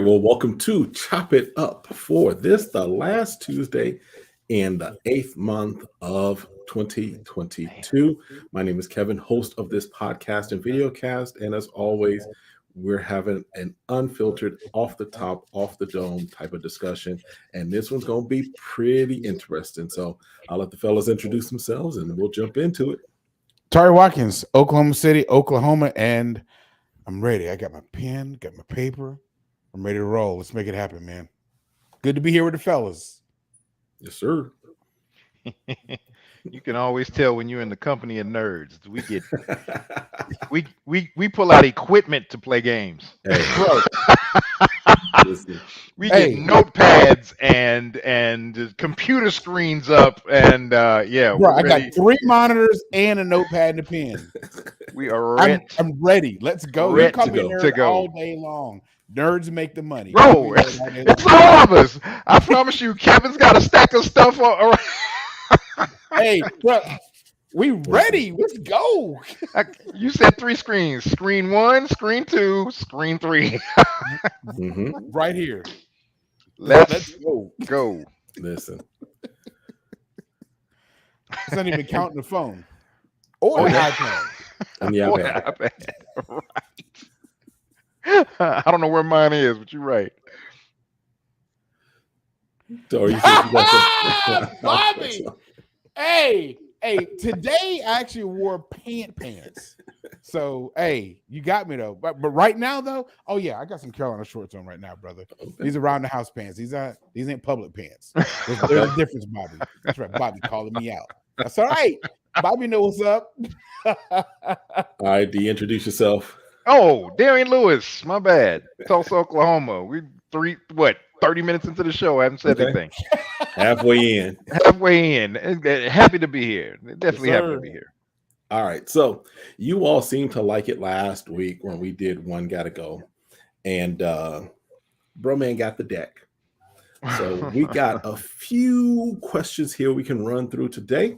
right, well, welcome to Chop It Up for the last Tuesday in the 8th month of 2022. My name is Kevin, host of this podcast and videocast, and as always, we're having an unfiltered, off the top, off the dome type of discussion, and this one's going to be pretty interesting. So I'll let the fellas introduce themselves, and we'll jump into it. Tari Watkins, Oklahoma City, Oklahoma, and I'm ready. I got my pen, got my paper. I'm ready to roll. Let's make it happen, man. Good to be here with the fellas. Yes, sir. You can always tell when you're in the company of nerds. We pull out equipment to play games. Hey, Bro, We get notepads and computer screens up, and yeah, bro, I got 3 monitors and a notepad and a pen. we are ready. I'm ready. Let's go. Ready You call me to nerd to go. all day long. Nerds make the money. Bro, it's all of us. I promise you, Kevin's got a stack of stuff around. Hey, bro, we ready. Let's go. You said 3 screens: screen 1, screen 2, screen 3. Right here. Let's go. Listen. It's not even counting the phone or the iPad. And the iPad. Right. I don't know where mine is, but you're right. So Bobby! Hey, today I actually wore pants. So, hey, you got me though. But right now though, oh yeah, I got some Carolina shorts on right now, brother. These are around the house pants. These ain't public pants. There's a difference, Bobby. That's right, Bobby calling me out. That's all right. Bobby know what's up. All right, D, introduce yourself. Oh, Darian Lewis, my bad. Tulsa, Oklahoma. 30 minutes into the show. I haven't said anything. Halfway in. Halfway in. Happy to be here. Definitely Yes, happy to be here. All right. So you all seemed to like it last week when we did One Gotta Go. And Bro Man got the deck. So we got a few questions here we can run through today.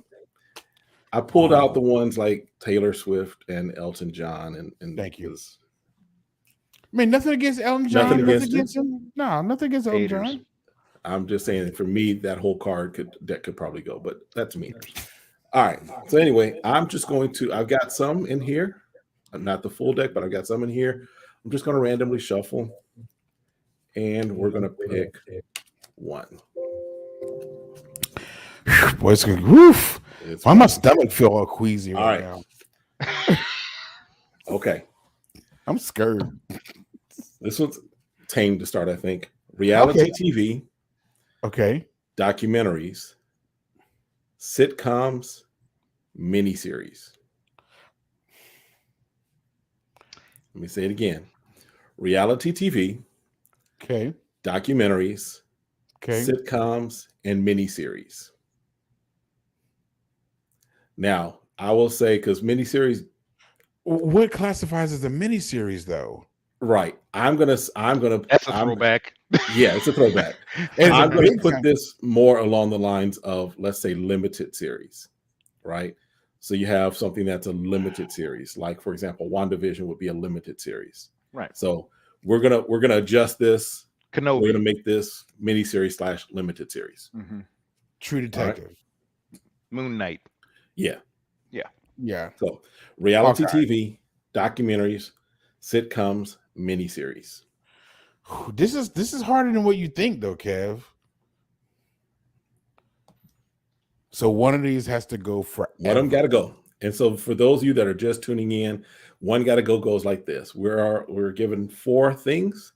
I pulled out the ones like Taylor Swift and Elton John. And thank you. I mean, nothing against Elton John. Nothing against him. No, nothing against Elton John. I'm just saying, for me, that whole deck could probably go, but that's me. All right. So anyway, I've got some in here. Not the full deck, but I've got some in here. I'm just going to randomly shuffle, and we're going to pick one. Boy, it's going to woof. Why my stomach feel all queasy right now? Okay. I'm scared. This one's tame to start, I think. Reality TV. Okay. Documentaries. Sitcoms. Miniseries. Let me say it again. Reality TV. Okay. Documentaries. Okay. Sitcoms and miniseries. Now, I will say, because miniseries. What classifies as a miniseries, though? Right. I'm gonna. That's a throwback. Yeah, it's a throwback. And I'm gonna put this more along the lines of, let's say, limited series, right? So you have something that's a limited series, like for example, WandaVision would be a limited series, right? So we're gonna adjust this. Kenobi. We're gonna make this miniseries / limited series. True Detective. Right. Moon Knight. Yeah. So reality TV, documentaries, sitcoms, miniseries. This is harder than what you think, though, Kev. So one of these has to go forever. One of them got to go. And so for those of you that are just tuning in, One Gotta Go goes like this. We're given 4 things.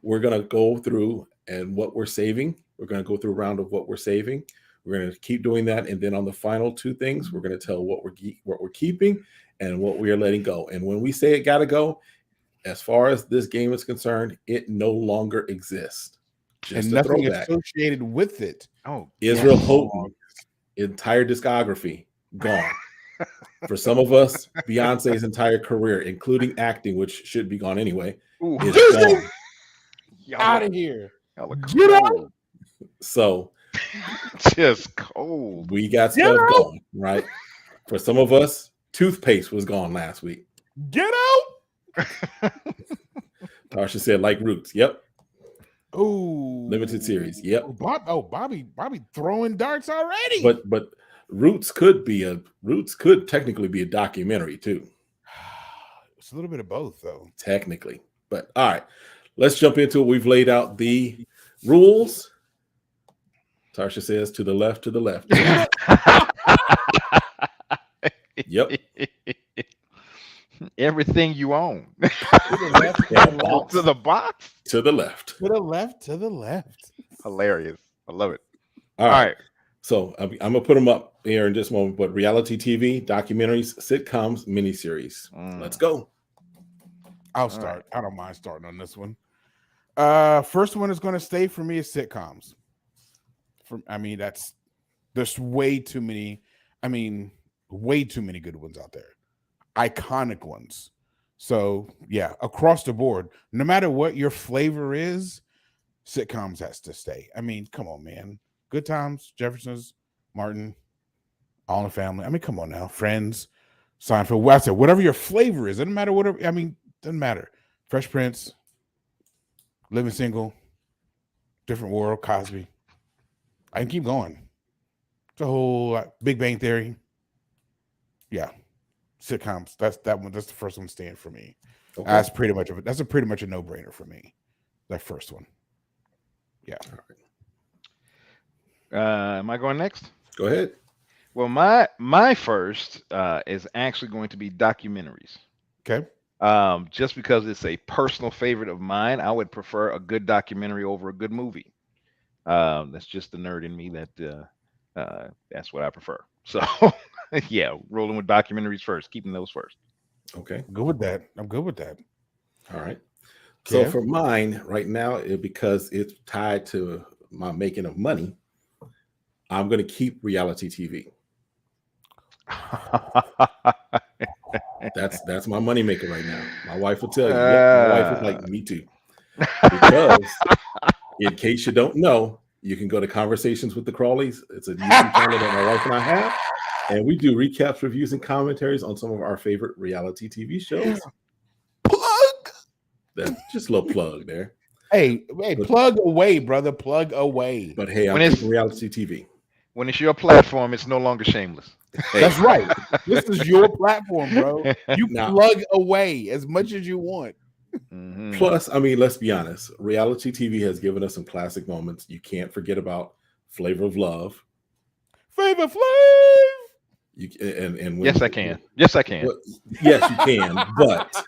We're gonna go through and what we're saving. We're gonna go through a round of what we're saving. We're going to keep doing that, and then on the final 2 things, we're going to tell what we're keeping and what we are letting go. And when we say it got to go, as far as this game is concerned, it no longer exists. Just and nothing associated with it. Oh, Israel Houghton, entire discography gone. For some of us, Beyonce's entire career, including acting, which should be gone anyway, is gone. Out of here. Get out. So. Just cold. We got stuff going, right? For some of us, toothpaste was gone last week. Get out. Tarsha said, like Roots. Yep. Oh, Limited series. Yep. Bobby throwing darts already. But Roots could technically be a documentary too. It's a little bit of both, though. Technically. But all right, let's jump into it. We've laid out the rules. Tarsha says to the left, to the left. Yep. Everything you own. To the left, to the left. To the box. To the left. To the left, to the left. Hilarious. I love it. All right. So I'm gonna put them up here in just a moment. But reality TV, documentaries, sitcoms, miniseries. Let's go. I'll start. Right. I don't mind starting on this one. First one is going to stay for me is sitcoms. There's way too many. Way too many good ones out there, iconic ones. So yeah, across the board, no matter what your flavor is, sitcoms has to stay. I mean, come on, man. Good Times, Jefferson's, Martin, All in the Family. Come on now, Friends, Seinfeld. Well, I said whatever your flavor is, doesn't matter. Whatever. Doesn't matter. Fresh Prince, Living Single, Different World, Cosby. I can keep going. It's a whole Big Bang Theory. Yeah, sitcoms. That's that one. That's the first one staying for me. Okay. That's pretty much a no-brainer for me. That first one. Yeah. All right. Am I going next? Go ahead. Well, my first is actually going to be documentaries. Okay. Just because it's a personal favorite of mine, I would prefer a good documentary over a good movie. That's just the nerd in me that's what I prefer. So yeah, rolling with documentaries first, keeping those first. Okay. Good with that. I'm good with that. All right. So Okay. for mine right now, because it's tied to my making of money, I'm going to keep reality TV. That's my money maker right now. My wife will tell you. Yeah, my wife is like, me too. Because in case you don't know, you can go to Conversations with the Crawleys. It's a YouTube channel that my wife and I have. And we do recaps, reviews, and commentaries on some of our favorite reality TV shows. Plug. That's just a little plug there. Hey, plug away, brother. Plug away. But hey, I'm keeping reality TV. When it's your platform, it's no longer shameless. Hey. That's right. This is your platform, bro. You plug away as much as you want. Mm-hmm. Plus, let's be honest. Reality TV has given us some classic moments. You can't forget about Flavor of Love. Flavor Flav. Yes, I can. Yes, I can. Well, yes, you can. But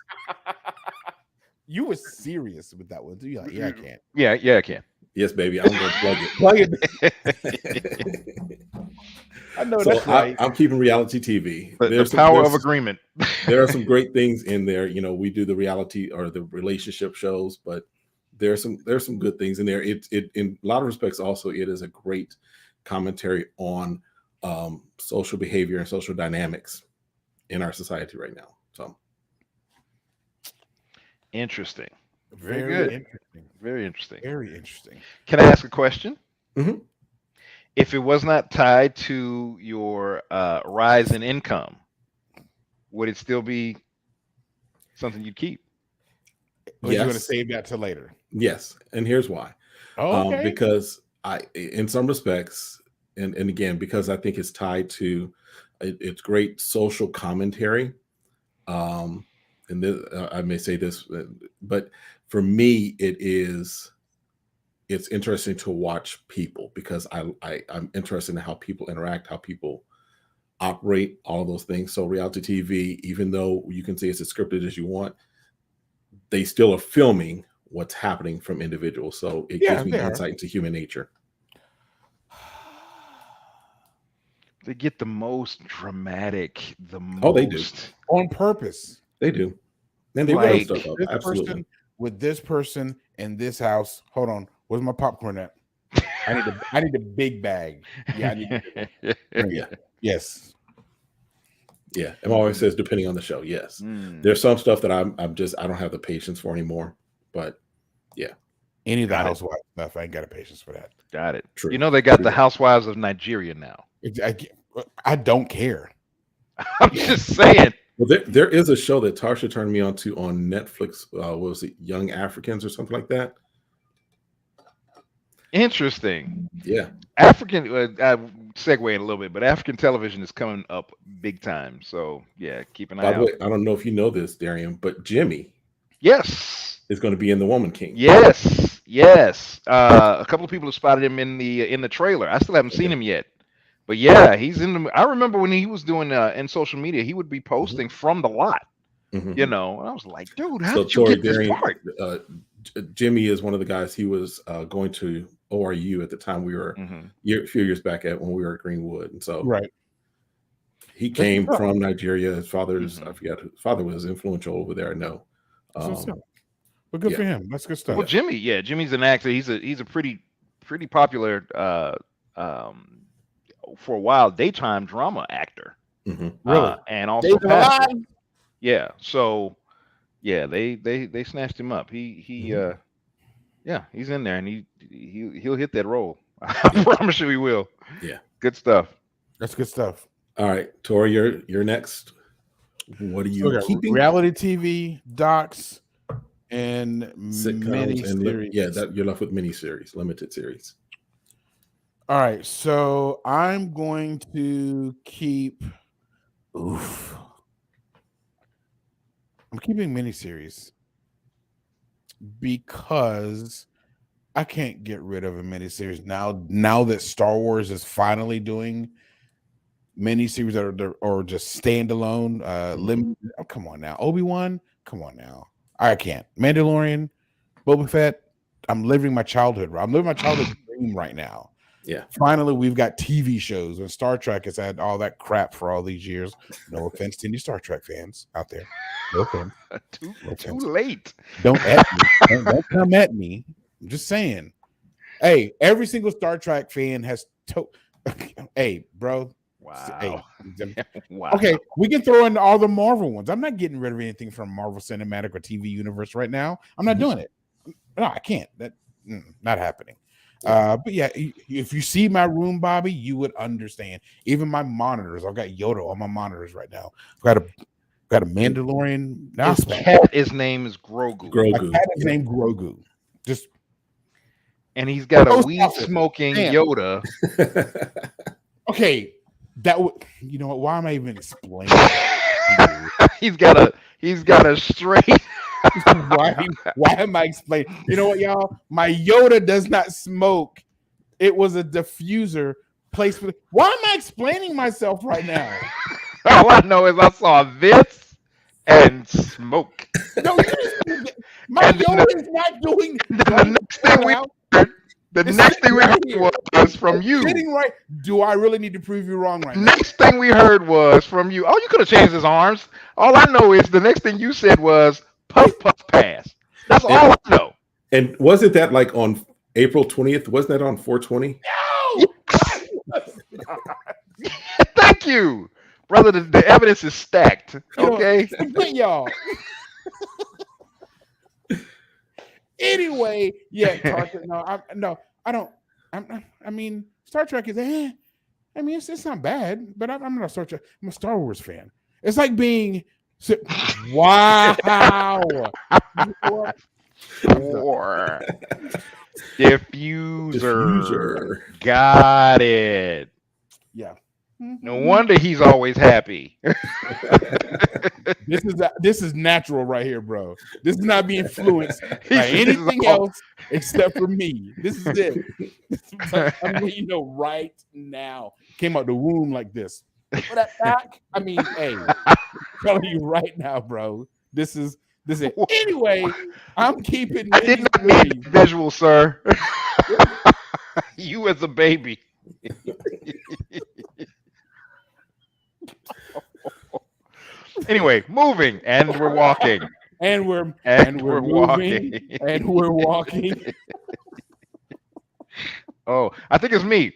you were serious with that one, too. You're like, yeah, I can. Yeah, I can. Yes, baby. I'm going to plug it. Plug it. I know that's right. I'm keeping reality TV. The power of agreement. There are some great things in there. We do the reality or the relationship shows, but there's some good things in there. It in a lot of respects also it is a great commentary on social behavior and social dynamics in our society right now. So interesting. Very good. Interesting. Very interesting. Very interesting. Can I ask a question? Mm-hmm. If it was not tied to your rise in income, would it still be something you'd keep? Or you're going to save that till later? Yes, and here's why. Okay. Because in some respects, and again, because I think it's tied to it's great social commentary. And this, I may say this, but for me, it's interesting to watch people because I'm interested in how people interact, how people operate, all of those things. So reality TV, even though you can say it's as scripted as you want, they still are filming what's happening from individuals. So it gives me insight into human nature. They get the most dramatic, they do. On purpose. They do. And they build stuff up. This Absolutely. person with this person in this house. Hold on. Where's my popcorn at? I need a big bag. Yeah, Yeah. Yes. Yeah. It always says depending on the show. Yes. There's some stuff that I don't have the patience for anymore. But yeah. Any of the housewives stuff, I ain't got a patience for that. Got it. True. They got the Housewives of Nigeria now. I don't care. I'm just saying. Well, there is a show that Tarsha turned me on to on Netflix. What was it? Young Africans or something like that. Interesting. Yeah. African segue in a little bit, but African television is coming up big time. So yeah, keep an By eye the out. way, I don't know if you know this, Darian, but Jimmy Yes, is going to be in The Woman King. yes, yes. A couple of people have spotted him in the trailer. I still haven't seen Okay. him yet, but yeah, he's in the. I remember when he was doing in social media, he would be hmm posting from the lot. hmm And I was like, dude, how So did you Tori get this Darian, part? Jimmy is one of the guys. He was going to ORU at the time we were Hmm. a few years back at when we were at Greenwood, and so Right. he That's what's came up. from Nigeria. His father's I Hmm. forgot his father was influential over there. I know. That's what's up. Um, But good yeah, for him. That's good Well, stuff. yeah, Jimmy, yeah, Jimmy's an actor. He's a pretty popular um, for a while daytime drama actor, hmm Really. and also David pastor. alive. Yeah, so yeah, they snatched him up. He hmm yeah, he's in there, and he'll hit that role. I yeah, promise you he will. yeah. Good stuff. That's good stuff. All right, Tori, you're next. What are So we you got keeping? reality TV, docs, and mini Sitcoms and series. that you're left with miniseries, limited series. All right, so I'm going to keep. Oof. I'm keeping miniseries because I can't get rid of a miniseries now. Now that Star Wars is finally doing miniseries that are or just standalone, limited. Oh, come on now, Obi-Wan. Come on now, I can't. Mandalorian, Boba Fett. I'm living my childhood. I'm living my childhood dream right now. Yeah. Finally, we've got TV shows, and Star Trek has had all that crap for all these years. No offense to any Star Trek fans out there. No offense. too No too offense. late. Don't at me. Don't come at me. I'm just saying. Hey, every single Star Trek fan has hey, bro. Hey, Wow. Wow. okay, we can throw in all the Marvel ones. I'm not getting rid of anything from Marvel Cinematic or TV Universe right now. I'm not Mhm. doing it. No, I can't. That not happening. Yeah. But yeah, if you see my room, Bobby, you would understand. Even my monitors, I've got Yoda on my monitors right now. I've got a Mandalorian. Now His cat, his name is Grogu, my Grogu. cat is Yeah. named Grogu. Just and he's got a Post weed office. smoking Damn. Yoda. okay. That would you know what? Why am I even explaining? that he's got a straight. to you? Why am I explaining? You know what, y'all? My Yoda does not smoke. It was a diffuser placed for. Why am I explaining myself right now? All I know is I saw this and smoke. No, my And then Yoda is not doing. The next thing we heard, the It's next thing we right heard here. was from you. Sitting right. Do I really need to prove you wrong right now? Next thing we heard was from you. Oh, you could have changed his arms. All I know is the next thing you said was puff puff pass. That's all I know. And wasn't that like on April 20th? Wasn't that on 420? No. Thank you, brother. The evidence is stacked. Okay. Forget y'all. Anyway, yeah, Carter, I don't. I mean, Star Trek is. I mean, it's not bad, but I'm not a Star Trek. I'm a Star Wars fan. It's like being. Wow. Or diffuser. Diffuser. Got it. Yeah. No wonder he's always happy. This is natural right here, bro. This is not being influenced by This is anything all- else except for me. This is it. I'm letting you know right now. Came out the womb like this. For that back, I mean, hey, I'm telling you right now, bro. This is it. Anyway, I'm keeping. I did not need the visual, sir. You as a baby. Anyway, moving and we're walking. and we're We're moving, walking. and we're walking. Oh, I think it's me.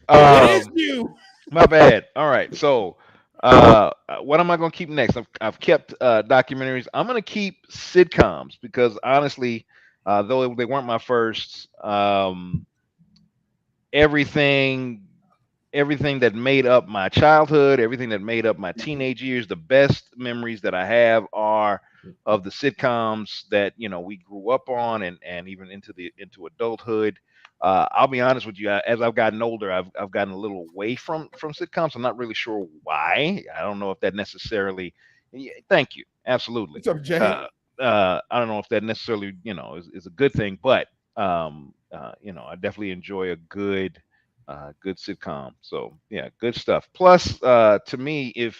It is you. My bad. All right. So, what am I going to keep next? I've kept documentaries. I'm going to keep sitcoms because honestly, though they weren't my first, everything that made up my childhood, everything that made up my teenage years, the best memories that I have are of the sitcoms that we grew up on, and even into adulthood. I'll be honest with you. As I've gotten older, I've gotten a little away from sitcoms. I'm not really sure why. I don't know if that necessarily. Yeah, thank you. Absolutely. What's up, Jay? I don't know if that necessarily is a good thing, but I definitely enjoy a good sitcom. So yeah, good stuff. Plus, to me, if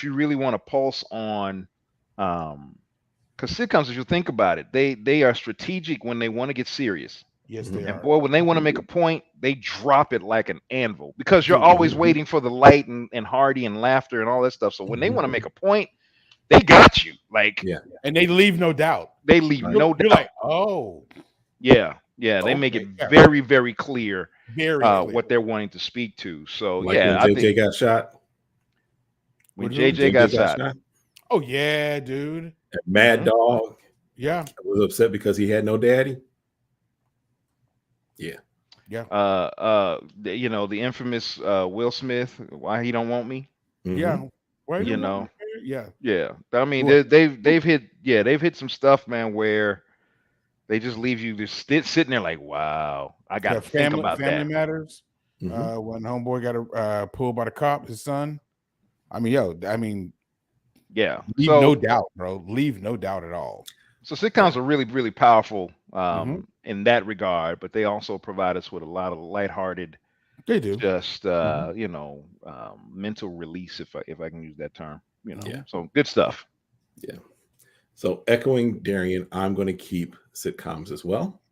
you really want to pulse on, because sitcoms, if you think about it, they are strategic when they want to get serious. Yes, they And are. boy, when they want to make a point, they drop it like an anvil because you're Dude, always waiting for the light and Hardy and laughter and all that stuff. So when they want to make a point, they got you. Like Yeah. and they leave no doubt. they leave Right. no You're doubt. like, oh, Yeah, they make okay, it yeah. very, very clear Very clear. what they're wanting to speak to. So Like yeah, when I JJ think got shot. when What, JJ got shot, Oh yeah, dude. And Mad Mhm. Dog Yeah. was upset because he had no daddy. Yeah. Yeah. the infamous Will Smith, why he don't want me? Mhm. Yeah. Why You you know. want me? Yeah. Yeah, I mean Well- they've hit some stuff, man, where they just leave you just sitting there like, wow, I got Yeah, to think about family that. matters. Mhm. When homeboy got pulled by the cop, his son. I mean, Yeah, leave so no doubt, bro. Leave no doubt at all. so sitcoms are really, really powerful Mhm. in that regard, but they also provide us with a lot of lighthearted, They do. just Mhm. mental release, if I can use that term. Yeah. So good stuff. Yeah. So echoing Darian, I'm going to keep sitcoms as well,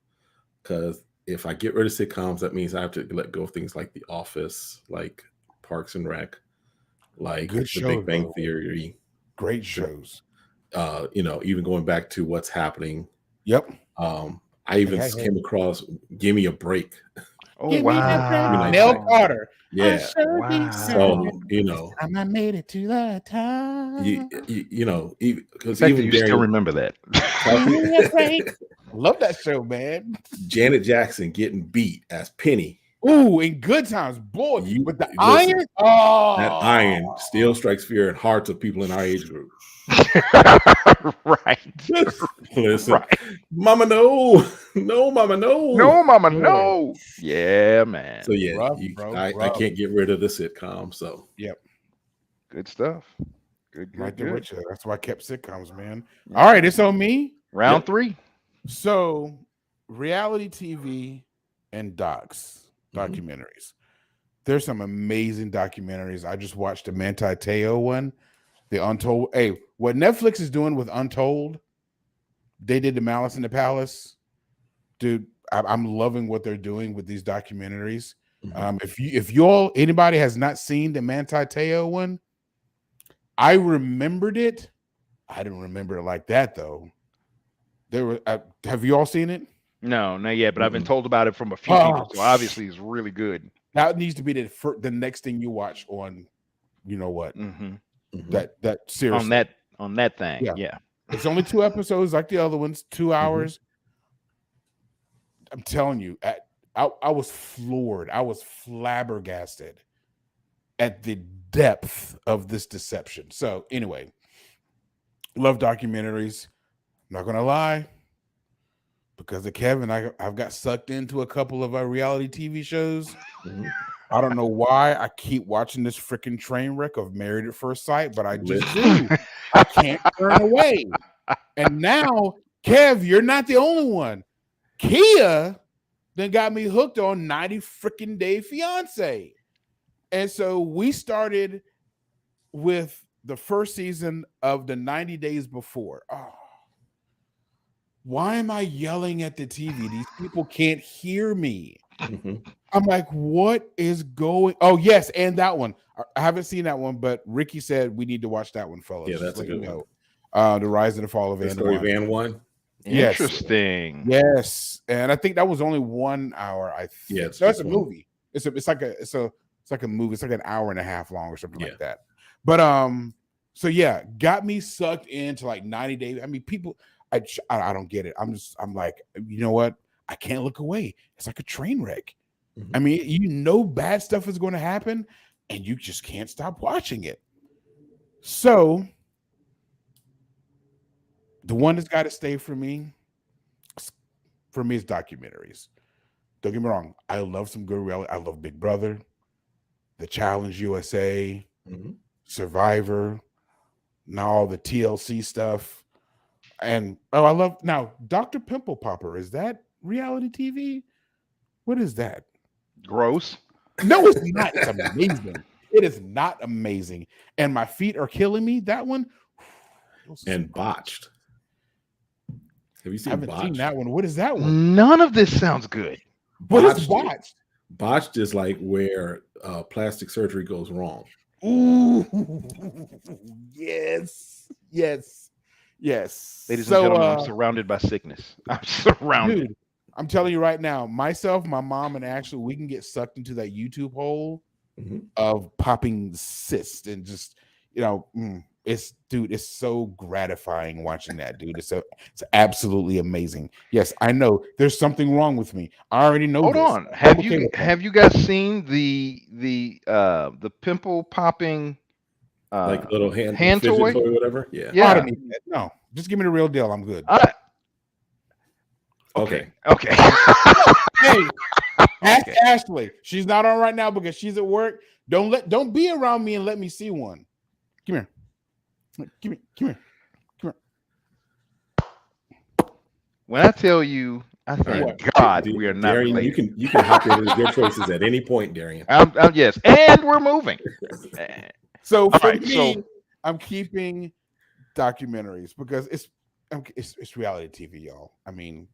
because if I get rid of sitcoms, that means I have to let go of things like The Office, like Parks and Rec, like Good The shows, Big by Bang the way. Theory. Great shows. Even going back to What's Happening. Yep. I even Hey. came across Give Me a Break. Oh Give me the Good night, Nell Jack. Carter. Yeah. Wow. So, time I made it to the top. because The fact that even you still Darian remember that. Love that show, man. Janet Jackson getting beat as Penny. Ooh, in good times, boy. With the Listen, iron. Oh, that iron still strikes fear in hearts of people in our age group. Right. Listen, Right. Mama, no, Mama, no. No, mama, Boy. no. Yeah, man. So yeah, Rough, bro, I rough. can't get rid of the sitcom. So Yep. Good stuff. Good. Right there with you. That's why I kept sitcoms, man. Yeah. All right, it's on me. Round Yep. 3. So, reality TV and Mhm. documentaries. There's some amazing documentaries. I just watched the Manti Te'o one, the Untold. Hey, what Netflix is doing with Untold, they did the Malice in the Palace. Dude, I'm loving what they're doing with these documentaries. Mhm. If anybody has not seen the Manti Te'o one, I remembered it. I didn't remember it like that though. Have you all seen it? No, not yet, but I've been Mm-mm. told about it from a few people, so obviously it's really good. That needs to be the next thing you watch on, you know what? Mhm. That seriously On that thing. Yeah. Yeah. It's only 2 episodes like the other ones, 2 hours. I'm telling you, I was floored. I was flabbergasted at the depth of this deception. So anyway, love documentaries. Not gonna lie, because of Kevin, I've got sucked into a couple of our reality TV shows. Mhm. I don't know why I keep watching this freaking train wreck of Married at First Sight, but I just Listen. do. I can't turn away. And now, Kev, you're not the only one. Kia then got me hooked on 90 freaking Day Fiance. And so we started with the first season of the 90 Days Before. Oh, why am I yelling at the TV? These people can't hear me. Mhm. I'm like, what is going? Oh, yes, and that one. I haven't seen that one, but Ricky said we need to watch that one, fellas. Yeah, Just that's a let you good one. know. The Rise and the Fall of The Anne story of One. Anne 1. Yes. Interesting. Yes, and I think that was only 1 hour. I think. Yeah, It's it's a one. movie. It's like a movie. It's like an hour and a half long or something Yeah. like that. But so yeah, got me sucked into like 90 days. I mean, people, I don't get it. I'm like, you know what? I can't look away. It's like a train wreck. Mhm. I mean, you know, bad stuff is going to happen, and you just can't stop watching it. So The one that's got to stay for me is documentaries. Don't get me wrong. I love some good reality. I love Big Brother, The Challenge USA, Survivor, now all the TLC stuff. And I love now Dr. Pimple Popper. Is that reality TV? What is that? Gross. No, it's not. It's amazing. It is not amazing. And my feet are killing me. That one. And Botched. Have you seen I haven't Botched? seen that one. What is that one? None of this sounds good. What is Botched? Botched is like where plastic surgery goes wrong. Ooh, yes. Ladies and gentlemen, I'm surrounded by sickness. I'm surrounded. Dude, I'm telling you right now, myself, my mom, and Ashley, we can get sucked into that YouTube hole of popping cysts and just, it's so gratifying watching that, dude. It's absolutely amazing. Yes, I know there's something wrong with me. I already know. Hold on. Have you guys seen the pimple popping like little hand toy or whatever? Yeah. I don't need that. No, just give me the real deal. I'm good. Okay. Hey, ask Ashley. She's not on right now because she's at work. Don't be around me and let me see one. Come here. Come here. When I tell you, I thank God we are not Darian, related. you can hop into your choices at any point, Darian. Yes, and we're moving. So for me, I'm keeping documentaries because it's reality TV, y'all. I mean,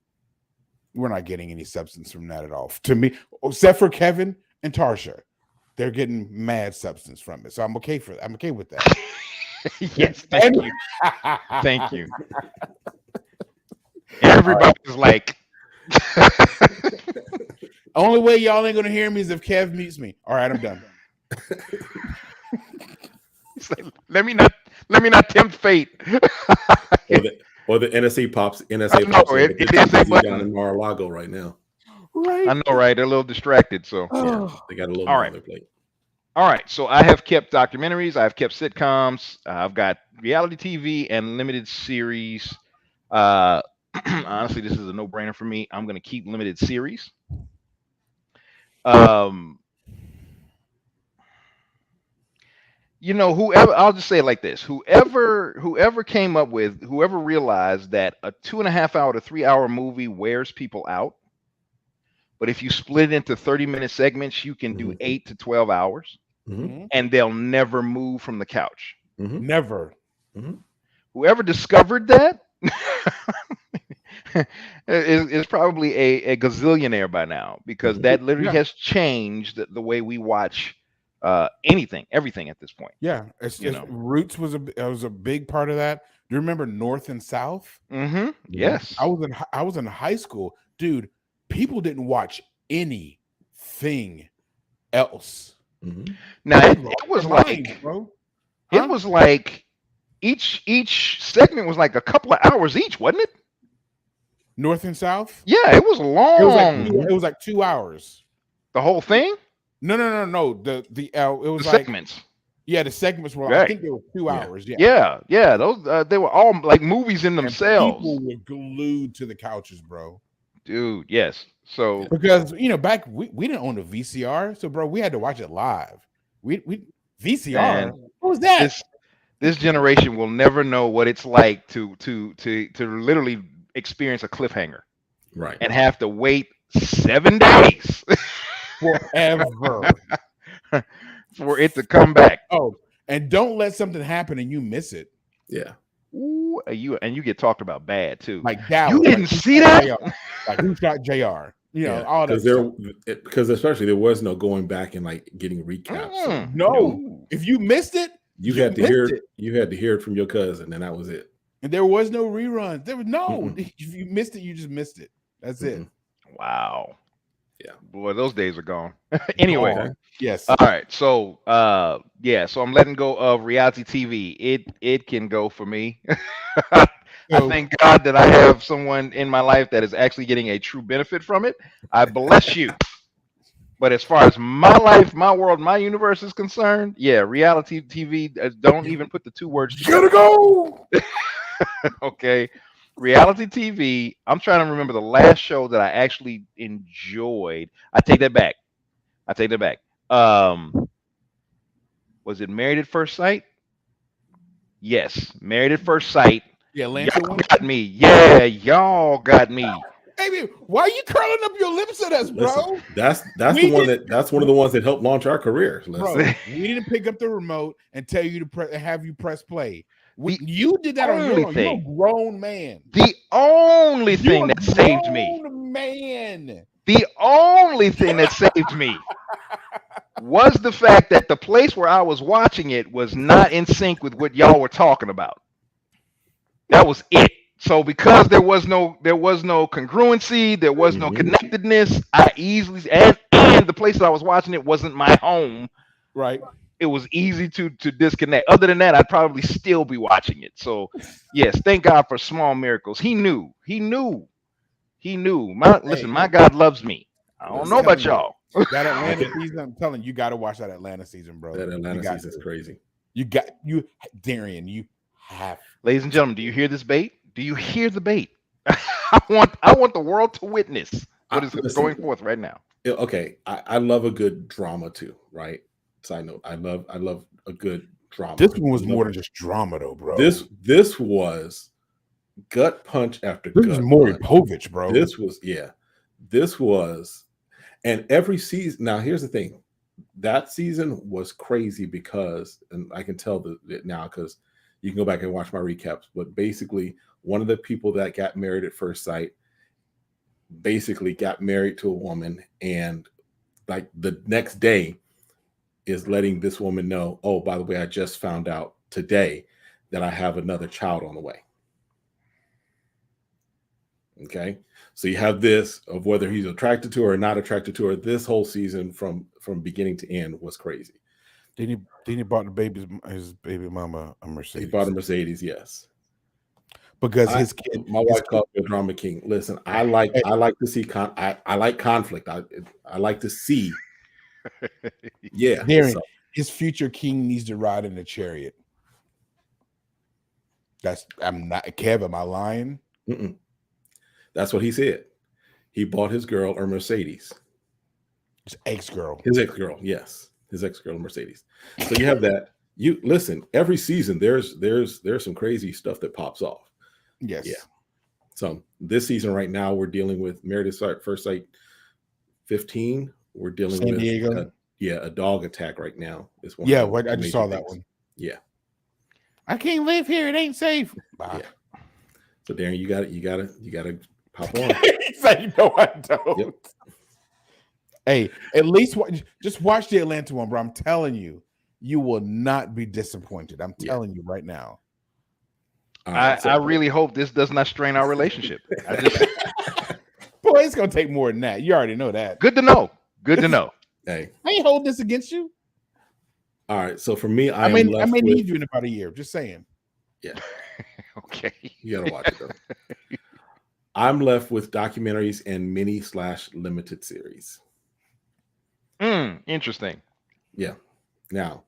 we're not getting any substance from that at all. To me, except for Kevin and Tarsha, they're getting mad substance from it. So I'm okay for that. I'm okay with that. Yes, thank you. Thank you. Everybody's like, only way y'all ain't gonna hear me is if Kev mutes me. All right, I'm done. Let me not tempt fate. or the NSA pops. It is a button down in Mar-a-Lago right now. Right. I know, right? They're a little distracted, so they got a little more on their plate. All right, so I have kept documentaries, I've kept sitcoms, I've got reality TV and limited series. Honestly, this is a no-brainer for me. I'm going to keep limited series. Whoever, I'll just say it like this: whoever realized that a 2.5 hour to 3 hour movie wears people out, but if you split it into 30-minute segments, you can do 8 to 12 hours. And they'll never move from the couch. Never. Whoever discovered that is probably a gazillionaire by now, because that literally has changed the way we watch everything at this point. Yeah, Roots was a big part of that. Do you remember North and South? Yes, I was in high school, dude. People didn't watch anything else. Now it was like, it was like each segment was like a couple of hours each, wasn't it? North and South? Yeah, it was long. It was like 2 hours. The whole thing? No. It was the like segments. Yeah, the segments were. Right. I think they were 2 hours. Yeah. Those they were all like movies in themselves. And people were glued to the couches, bro. Dude, yes. So because back we didn't own a VCR, so bro, we had to watch it live. We VCR. Man, what was that? This generation will never know what it's like to literally experience a cliffhanger, right? And have to wait 7 days forever for it to come back. Oh, and don't let something happen and you miss it. Yeah. Ooh, you get talked about bad too. Like that. You didn't see that? Like who shot JR? All that. Because especially there was no going back and like getting recaps. No, if you missed it, you had to hear it. You had to hear it from your cousin, and that was it. And there was no reruns. There was no. If you missed it, you just missed it. That's it. Wow. Yeah, boy, those days are gone. Anyway, yes. All right, so so I'm letting go of reality TV. It can go for me. I thank God that I have someone in my life that is actually getting a true benefit from it. I bless you. But as far as my life, my world, my universe is concerned, reality TV, don't even put the two words together. Gotta go. Okay. Reality TV. I'm trying to remember the last show that I actually enjoyed. I take that back. I take that back. Was it Married at First Sight? Yes, Married at First Sight. The Atlanta Y'all one. got me. Yeah, y'all got me. Hey, why are you curling up your lips at us, bro? Listen, that's We the one did- that's one of the ones that helped launch our careers. Bro, Listen. we didn't pick up the remote and tell you to have you press play. The You did that on your only own. thing- You're a grown man. The only thing You're a that saved me. grown man. The only thing that saved me was the fact that the place where I was watching it was not in sync with what y'all were talking about. That was it. So because there was no congruency, there was no connectedness, I easily and the place that I was watching it wasn't my home. Right. It was easy to disconnect. Other than that, I'd probably still be watching it. So yes, thank God for small miracles. He knew. My God loves me. I don't know about y'all. That Atlanta season, I'm telling you, you got to watch that Atlanta season, bro. That Atlanta season's crazy. Darian, you have. Ladies and gentlemen, do you hear this bait? Do you hear the bait? I want the world to witness what is going forth right now. Okay, I love a good drama too, right? Side note, I love a good drama. This one was more than just drama, though, bro. This was gut punch after gut. This was Maury Povich, bro. This was, and every season. Now, here's the thing: that season was crazy because, and I can tell it now because you can go back and watch my recaps. But basically, one of the people that got married at first sight basically got married to a woman, and like the next day is letting this woman know, oh, by the way, I just found out today that I have another child on the way. Okay, so you have this of whether he's attracted to her or not attracted to her. This whole season from beginning to end was crazy. Then he bought his baby mama a Mercedes. He bought a Mercedes, yes. Because his kid, my wife called me a drama king. Listen, I like to see I like conflict. I like to see. Yeah, Darren, his future king needs to ride in a chariot. I'm not Kev. Am I lying? Mm-mm. That's what he said. He bought his girl a Mercedes. His ex-girl. Yes, his ex-girl a Mercedes. So you have that. You listen. Every season, there's some crazy stuff that pops off. Yes. Yeah. So this season right now, we're dealing with Married at First Sight 15. We're dealing San with Diego. a dog attack right now. Is one. Yeah, I just saw that one. Yeah. I can't live here. It ain't safe. Bye. Yeah. So Darren, you gotta pop on. He said, "No, I don't." Yep. Hey, at least just watch the Atlanta one, bro. I'm telling you, you will not be disappointed. I'm telling you right now. I really hope this does not strain our relationship. Boy, it's gonna take more than that. You already know that. Good to know. Good to know. Hey, I ain't holding this against you. All right. So for me, I may need you in about a year. Just saying. Yeah. Okay. You gotta watch it though. I'm left with documentaries and mini/limited series. Interesting. Yeah. Now.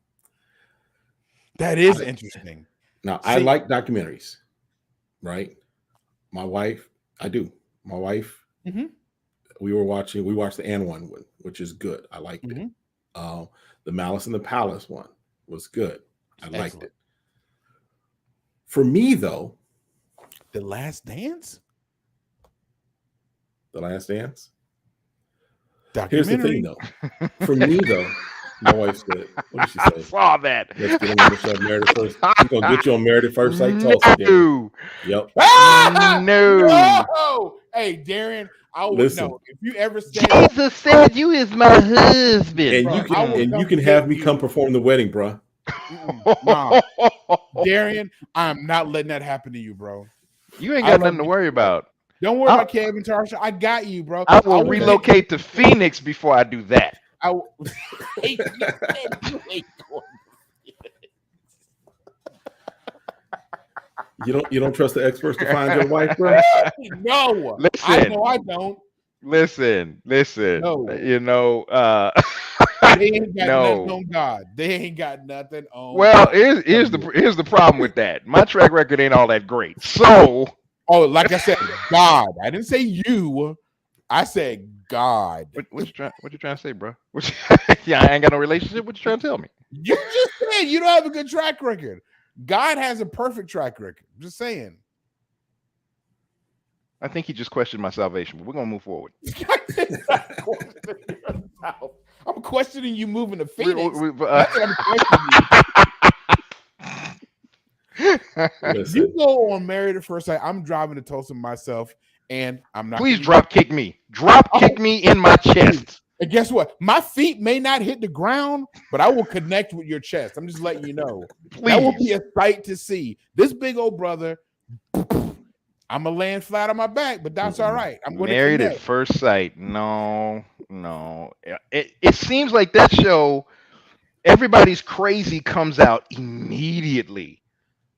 That is interesting. Now, I like documentaries, right? My wife, I do. My wife, we watched the Anne one, which is good. I liked it. The Malice in the Palace one was good. I liked it. For me, though, The Last Dance? The Last Dance? Documentary. Here's the thing, though. For me, though, my wife said, what did she say? I saw that. Let's get on the Married at First. We're going to get you on Married at First Sight. No. Yep. No. Hey, Darren, I would Listen. know. If you ever said Jesus said you is my husband. And you can have me come perform the wedding, bro. Nah. Darian, I'm not letting that happen to you, bro. You ain't got nothing to worry about. Don't worry about Kevin Tarsha. I got you, bro. I will relocate to Phoenix before I do that. You don't trust the experts to find your wife, bro? No. Listen. I don't. Listen. No. You know, They ain't got No. nothing on God. They ain't got nothing on. Well, God. here's the problem with that. My track record ain't all that great. So, Oh, like I said, God. I didn't say you. I said God. what you trying to say, bro? Yeah, I ain't got no relationship. What you trying to tell me? You just said you don't have a good track record. God has a perfect track record. Just saying. I think he just questioned my salvation, but we're gonna move forward. I'm questioning you moving to Phoenix. We- That's what I'm questioning you. You go on Married at First Sight. I'm driving to Tulsa myself, and I'm not. Please drop kick me. Drop kick me in my chest. And guess what? My feet may not hit the ground, but I will connect with your chest. I'm just letting you know. Please. That will be a sight to see. This big old brother. I'm gonna land flat on my back, but that's all right. I'm going to Married at First Sight. No. It seems like that show, everybody's crazy comes out immediately.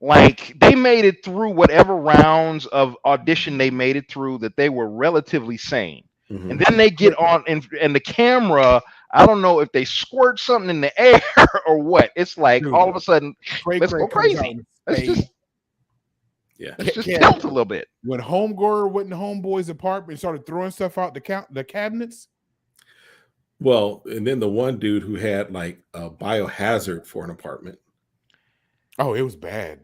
Like they made it through whatever rounds of audition they made it through that they were relatively sane. Mhm. And then they get on and the camera, I don't know if they squirt something in the air or what. It's like Dude, all of a sudden, Cray let's Cray go comes out crazy. in Let's spades. just Yeah. let's just Ken, tilt a little bit. When Homegirl went in Homeboy's apartment and started throwing stuff out the cabinets. Well, and then the one dude who had like a biohazard for an apartment. Oh, it was bad.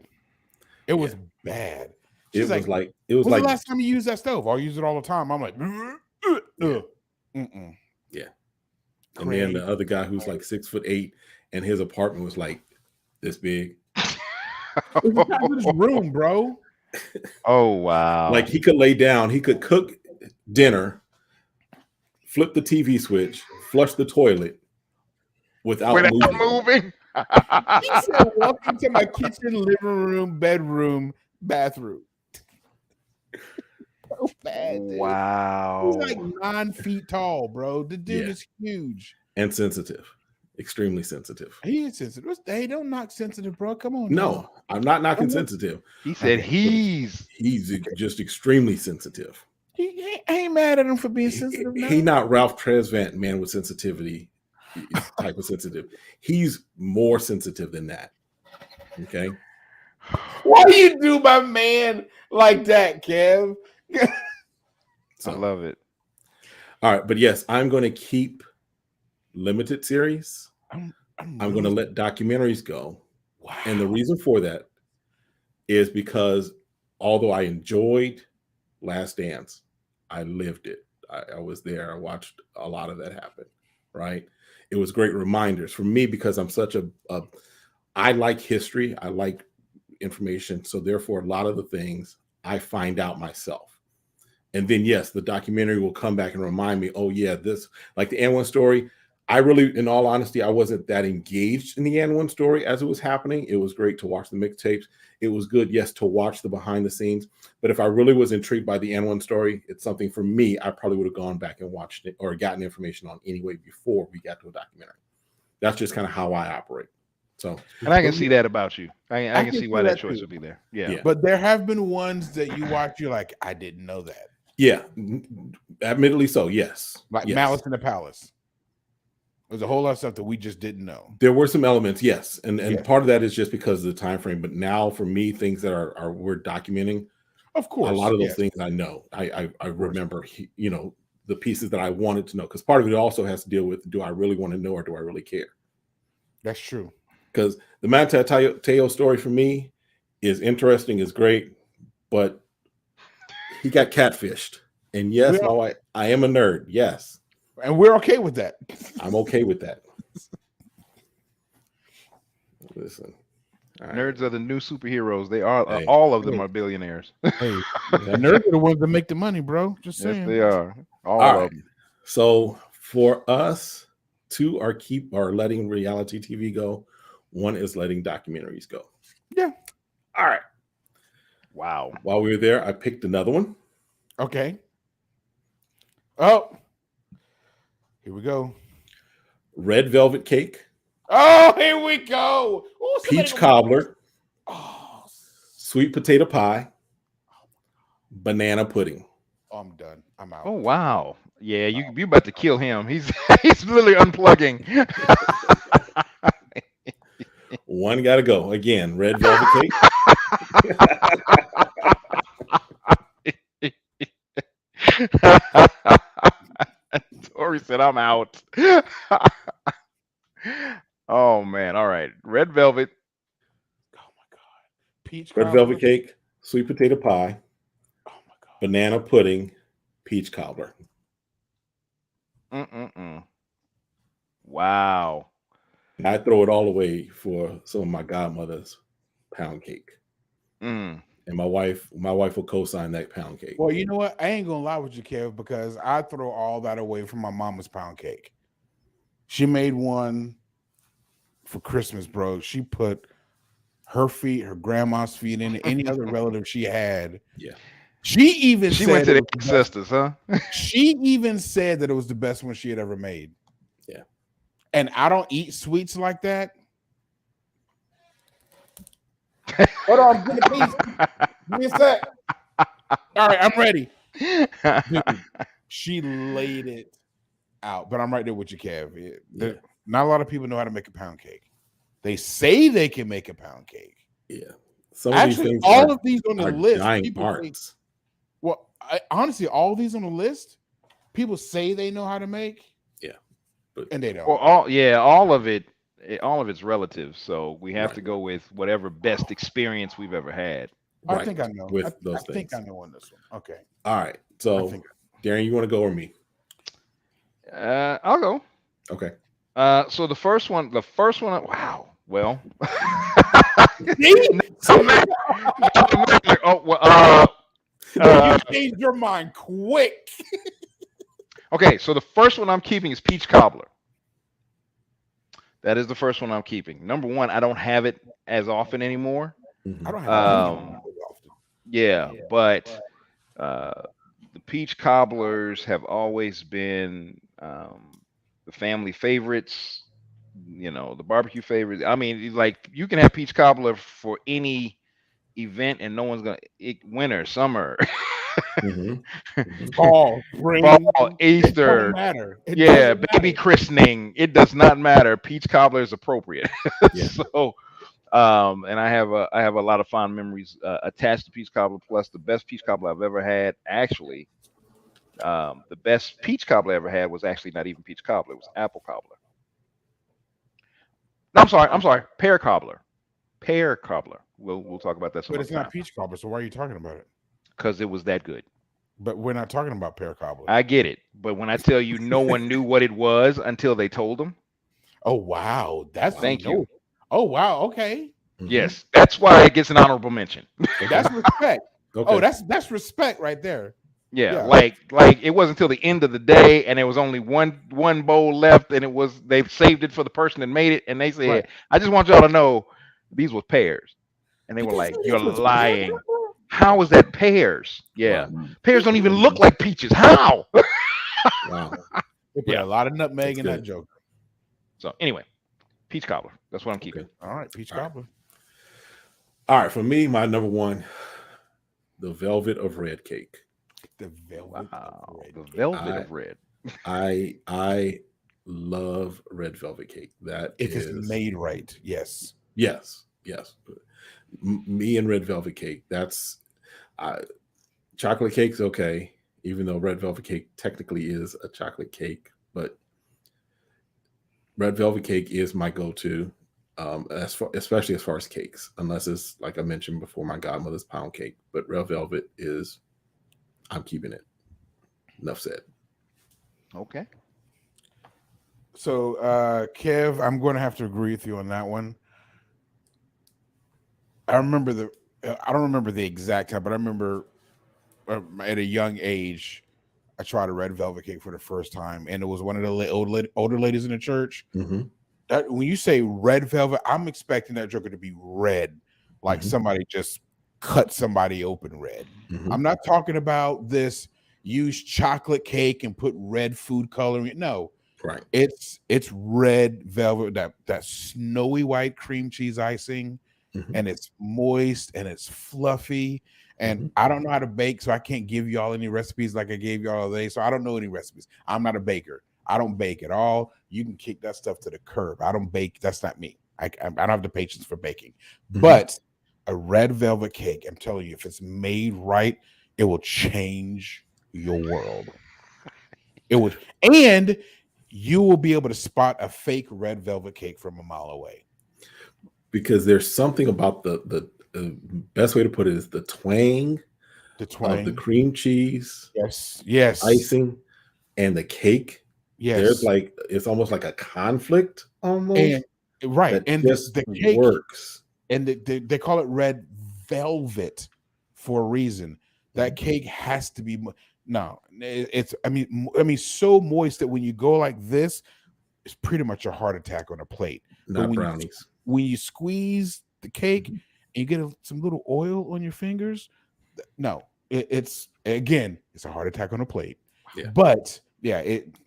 It was bad. It was like it was when's like the last time you used that stove? I use it all the time. I'm like, yeah. And then the other guy who's like 6'8" and his apartment was like this big. It's the size of this room, bro. Oh wow. Like he could lay down, he could cook dinner, flip the TV switch, flush the toilet without moving. He said, welcome to my kitchen, living room, bedroom, bathroom. So bad, dude. Wow. He's like 9 feet tall, bro. The dude is huge. And sensitive. Extremely sensitive. He is sensitive. Hey, don't knock sensitive, bro. Come on. No, now. I'm not knocking sensitive. He said he's just extremely sensitive. I ain't mad at him for being sensitive. He not Ralph Tresvant, man with sensitivity type of sensitive. He's more sensitive than that. Okay. Why do you do my man like that, Kev? I love it. All right, but yes, I'm going to keep limited series. I'm going to let documentaries go. Wow. And the reason for that is because although I enjoyed Last Dance, I lived it. I was there. I watched a lot of that happen, right? It was great reminders for me because I'm such I like history. I like information. So therefore, a lot of the things I find out myself. And then, yes, the documentary will come back and remind me, oh, yeah, this, like the N1 story. I really, in all honesty, I wasn't that engaged in the N1 story as it was happening. It was great to watch the mixtapes. It was good, yes, to watch the behind the scenes. But if I really was intrigued by the N1 story, it's something for me, I probably would have gone back and watched it or gotten information on anyway before we got to a documentary. That's just kind of how I operate. So, and I can see that about you. I can see why that choice would be there. Yeah. But there have been ones that you watch, you're like, I didn't know that. Yeah, admittedly so, yes. Like yes. Malice in the Palace. There's a whole lot of stuff that we just didn't know. There were some elements, yes, and part of that is just because of the time frame. But now, for me, things that are we're documenting, of course, a lot of those things I know. I remember, the pieces that I wanted to know, because part of it also has to deal with: do I really want to know, or do I really care? That's true. Because the Manti Te'o story for me is interesting, is great, but he got catfished, and yes, I am a nerd, yes. And we're okay with that. I'm okay with that. Listen, nerds are the new superheroes. They are all of them are billionaires. Hey, the nerds are the ones that make the money, bro. Just saying. Yes, they are. All right. of them. So for us, two are letting reality TV go. One is letting documentaries go. Yeah. All right. Wow. While we were there, I picked another one. Okay. Oh. Here we go. Red Velvet Cake. Oh, here we go. Ooh, Peach Cobbler. Oh. Sweet Potato Pie. Banana Pudding. Oh, I'm done. I'm out. Oh, wow. Yeah, you about to kill him. He's he's literally unplugging. One got to go. Again, red velvet cake. Tori said, "I'm out." Oh man! All right, red velvet. Oh my god. Peach Red cobbler. velvet cake, sweet potato pie, Oh my god. banana pudding, peach cobbler. Mm-mm-mm. Wow. I throw it all away for some of my godmother's pound cake. Mm. And my wife will co-sign that pound cake. Well, you know what? I ain't gonna lie with you, Kev, because I throw all that away from my mama's pound cake. She made one for Christmas, bro. She put her feet, her grandma's feet in it, any other relative she had. Yeah. She even She said went to it the was the best- ancestors, huh? She even said that it was the best one she had ever made. Yeah. And I don't eat sweets like that. Hold on, I'm getting a piece. Give me a sec. All right, I'm ready. Dude, she laid it out, but I'm right there with you, Kev. Yeah. Not a lot of people know how to make a pound cake. They say they can make a pound cake. Yeah. Some of Actually, these things all of these on the are list, giant people think, arts. well, honestly, all these on the list, people say they know how to make. Yeah. But And they don't. Well, all of it's relative. So we have Right. to go with whatever best experience we've ever had. I right, think I know. with I those think things. I know on this one. Okay. All right. I So think Darren, you want to go or me? I'll go. Okay. So the first one, wow. Well, oh, well, you changed your mind quick. okay. So the first one I'm keeping is peach cobbler. That is the first one I'm keeping. Number one, I don't have it as often anymore. Mhm. I don't have any of them Um, very often. Yeah, but the peach cobblers have always been the family favorites. You know, the barbecue favorites. I mean, like you can have peach cobbler for any event, and no one's gonna winter, summer, Mhm. Mhm. Fall, spring, fall, it don't Easter. matter. It Yeah, doesn't baby matter. christening. It does not matter. Peach cobbler is appropriate. Yeah. So, and I have a lot of fond memories attached to peach cobbler. Plus, the best peach cobbler I've ever had, actually, the best peach cobbler I ever had was actually not even peach cobbler. It was apple cobbler. No, I'm sorry, pear cobbler. Pear cobbler. We'll talk about that some But other it's time not peach cobbler, so why are you talking about it? because it was that good. But we're not talking about pear cobbler. I get it, but when I tell you, no one knew what it was until they told them. Oh wow, that's Thank you. Oh wow, okay, Mhm. Yes, that's why it gets an honorable mention. that's respect. Okay. Oh, that's respect right there. Yeah, Yeah. like it wasn't until the end of the day, and there was only one bowl left, and they saved it for the person that made it, and they said, Right. "I just want y'all to know these was pears," and they But were this like, is "You're what's lying. pear. How is that pears? Yeah, Wow. pears don't even look like peaches. How?" Wow. They put Yeah. a lot of nutmeg That's in that good. joke. So anyway, peach cobbler. That's what I'm keeping. Okay. All right, peach All right. cobbler. All right. For me, my number one, the velvet of red cake. The velvet Wow, of red the cake. velvet of red. I love red velvet cake. That If is it's made right, yes. yes. Me and red velvet cake. That's chocolate cake's okay, even though red velvet cake technically is a chocolate cake, but red velvet cake is my go-to, especially as far as cakes, unless it's like I mentioned before, my godmother's pound cake. But red velvet is, I'm keeping it. Enough said. Okay. So, Kev, I'm going to have to agree with you on that one. I remember I don't remember the exact time, but I remember at a young age, I tried a red velvet cake for the first time, and it was one of the older ladies in the church. Mhm. That when you say red velvet, I'm expecting that joker to be red, like Mhm. somebody just cut somebody open red. Mhm. I'm not talking about this use chocolate cake and put red food coloring. No, Right. it's red velvet, that snowy white cream cheese icing, Mhm. and it's moist and it's fluffy. And I don't know how to bake, so I can't give y'all any recipes like I gave y'all today. So I don't know any recipes. I'm not a baker. I don't bake at all. You can kick that stuff to the curb. I don't bake. That's not me. I don't have the patience for baking. But a red velvet cake, I'm telling you, if it's made right, it will change your world. It would, and you will be able to spot a fake red velvet cake from a mile away. Because there's something about the best way to put it is the twang of the cream cheese, yes, icing, and the cake. Yes, there's like it's almost like a conflict almost. And, right, and the cake works. And they call it red velvet for a reason. That cake has to be it's I mean so moist that when you go like this, it's pretty much a heart attack on a plate. Not brownies. When you squeeze the cake and you get some little oil on your fingers, it's a heart attack on a plate. Yeah. But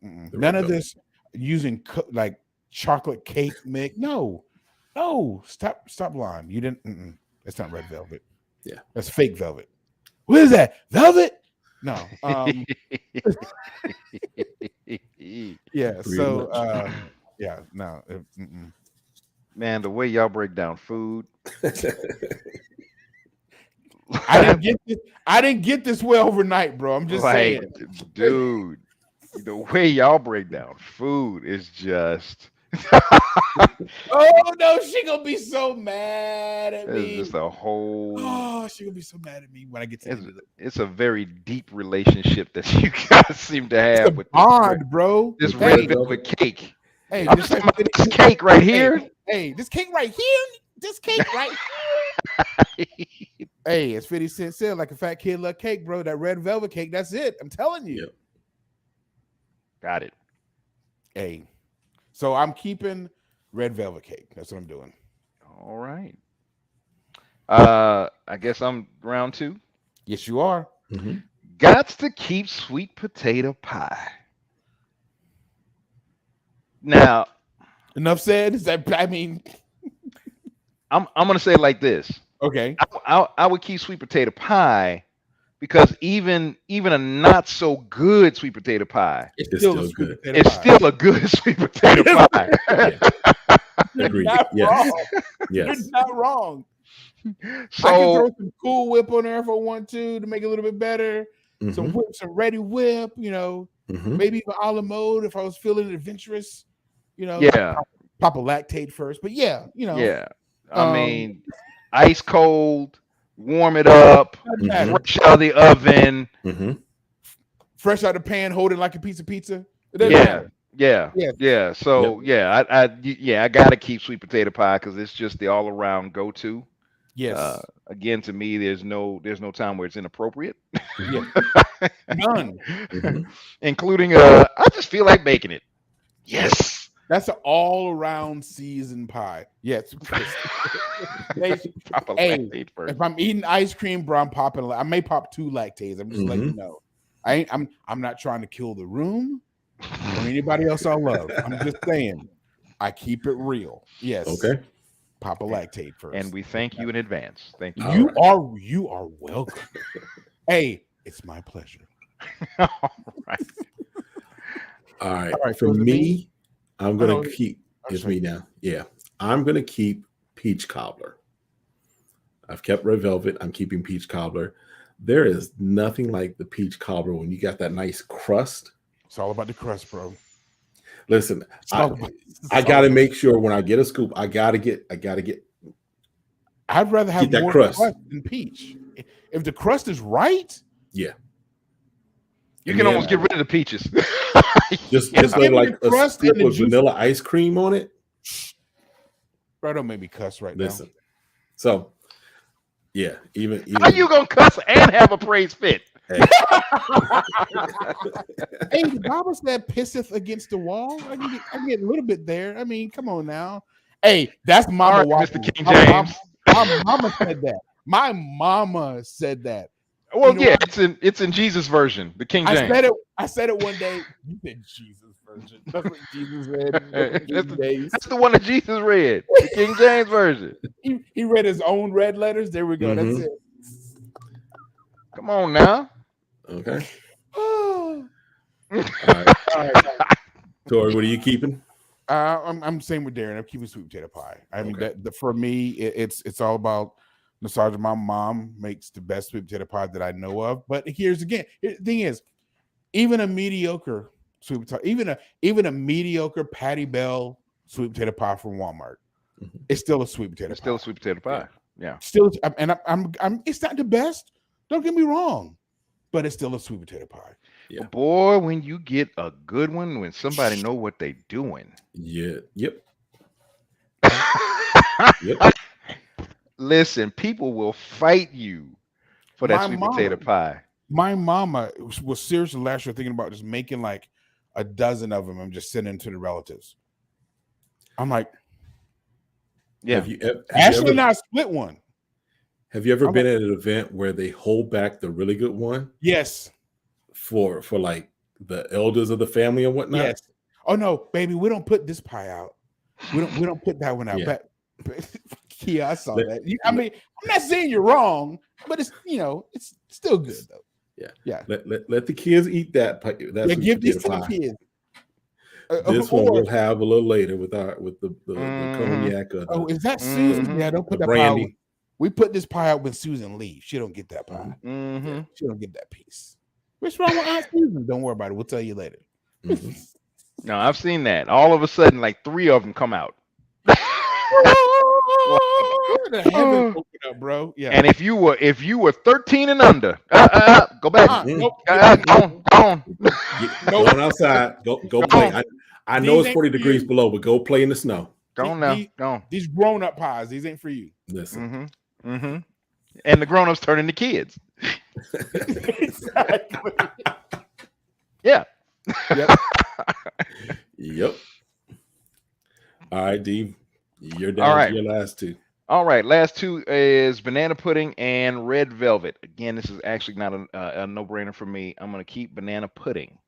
none of this using like chocolate cake mix. No, stop lying. You didn't. It's not red velvet. Yeah, that's fake velvet. What is that? Velvet? No. Yeah. So no. Man, the way y'all break down food. I didn't get this way overnight, bro. I'm just saying, dude. The way y'all break down food is just. Oh no, she gonna be so mad at me. It's just a whole. Oh, she gonna be so mad at me when I get to it. It's a very deep relationship that you guys seem to have with bond, bro. This red velvet cake. Hey, this cake right here. Hey, this cake right here. This cake right here. Hey, it's 50 Cent said, like a fat kid love cake, bro. That red velvet cake, that's it. I'm telling you. Yep. Got it. Hey, so I'm keeping red velvet cake. That's what I'm doing. All right. I guess I'm round 2. Yes, you are. Got to keep sweet potato pie. Now, enough said. Is that? I mean, I'm gonna say it like this. Okay. I would keep sweet potato pie because even a not so good sweet potato pie, it's still good. It's still a good sweet potato pie. Agreed. Not wrong. Yes. You're not wrong. So I can throw some Cool Whip on there if I want to make it a little bit better. Some Ready Whip, maybe even a la mode if I was feeling adventurous, pop a lactate first. But yeah. I mean, ice cold, warm it up, fresh out of the oven, fresh out of the pan, hold it like a piece of pizza. Yeah. So I gotta keep sweet potato pie because it's just the all around go to. Yes. Again, to me, there's no time where it's inappropriate. None. Including I just feel like baking it. Yes. That's an all-around seasoned pie. Yes. If I'm eating ice cream, bro, I'm popping. I may pop 2 lactates. I'm just letting you know. I'm not trying to kill the room or anybody else I love. I'm just saying, I keep it real. Yes. Okay. Pop a lactate first. And we thank you in advance. Thank you. You are welcome. Hey, it's my pleasure. All right. All right. For me, I'm going to keep, it's me now. Yeah. I'm going to keep peach cobbler. I've kept red velvet. I'm keeping peach cobbler. There is nothing like the peach cobbler when you got that nice crust. It's all about the crust, bro. Listen, I got to make sure when I get a scoop, I'd rather have that more crust than peach. If the crust is right. Yeah. You can almost get rid of the peaches. just like a scoop of vanilla ice cream on it. Bro, don't make me cuss right now. So, yeah, even how you gonna cuss and have a praise fit? Hey, the Bible said pisseth against the wall. I can get a little bit there. I mean, come on now. Hey, that's Mama. Right, Mr. King James. My mama said that. My mama said that. Well, it's in Jesus version, the King James. I said it one day. You said Jesus version. That's what Jesus read. That's the one that Jesus read, the King James version. He read his own red letters. There we go. That's it. Come on now. Okay. Oh. All right. All right. Tori, what are you keeping? I'm same with Darren. I'm keeping sweet potato pie. I mean, Okay. for me, it's all about nostalgia. My mom makes the best sweet potato pie that I know of. But the thing is, even a mediocre sweet potato, even a mediocre Patty Bell sweet potato pie from Walmart, it's still a sweet potato It's pie. still a sweet potato pie. Yeah. Still, and I'm. It's not the best. Don't get me wrong, but it's still a sweet potato pie. Yeah. But boy, when you get a good one, when somebody know what they doing. Yeah. Yep. Listen, people will fight you for that sweet potato pie. My mama was seriously last year thinking about just making like a dozen of them and just sending to the relatives. I'm like, yeah. Ashley and I split one. Have you ever been at an event where they hold back the really good one? Yes. For like the elders of the family and whatnot? Yes. Oh no, baby, we don't put this pie out. We don't put that one out. Yeah. But yeah, I saw that. I mean, I'm not saying you're wrong, but it's it's still good though. Yeah. Yeah. Let the kids eat that pie. Give this to the kids. This one we'll have a little later with the cognac. Is that Susan? Yeah, don't put that brandy. pie. We put this pie out when Susan leaves. She don't get that pie. Mm-hmm. She don't get that piece. What's wrong with Aunt Susan? Don't worry about it. We'll tell you later. Mm-hmm. No, I've seen that. All of a sudden, like 3 of them come out. The heavens open up, bro. Yeah. And if you were 13 and under, go back. Nope. Go on. Go on outside. Go play. I know it's 40 degrees below, but go play in the snow. Go on now. Go on. These grown-up pies, these ain't for you. Listen. And the grown-ups turn into kids. Exactly. Yeah. Yep. All right, Dave. You're down All right. to your last two. All right. Last two is banana pudding and red velvet. Again, this is actually not a no-brainer for me. I'm going to keep banana pudding.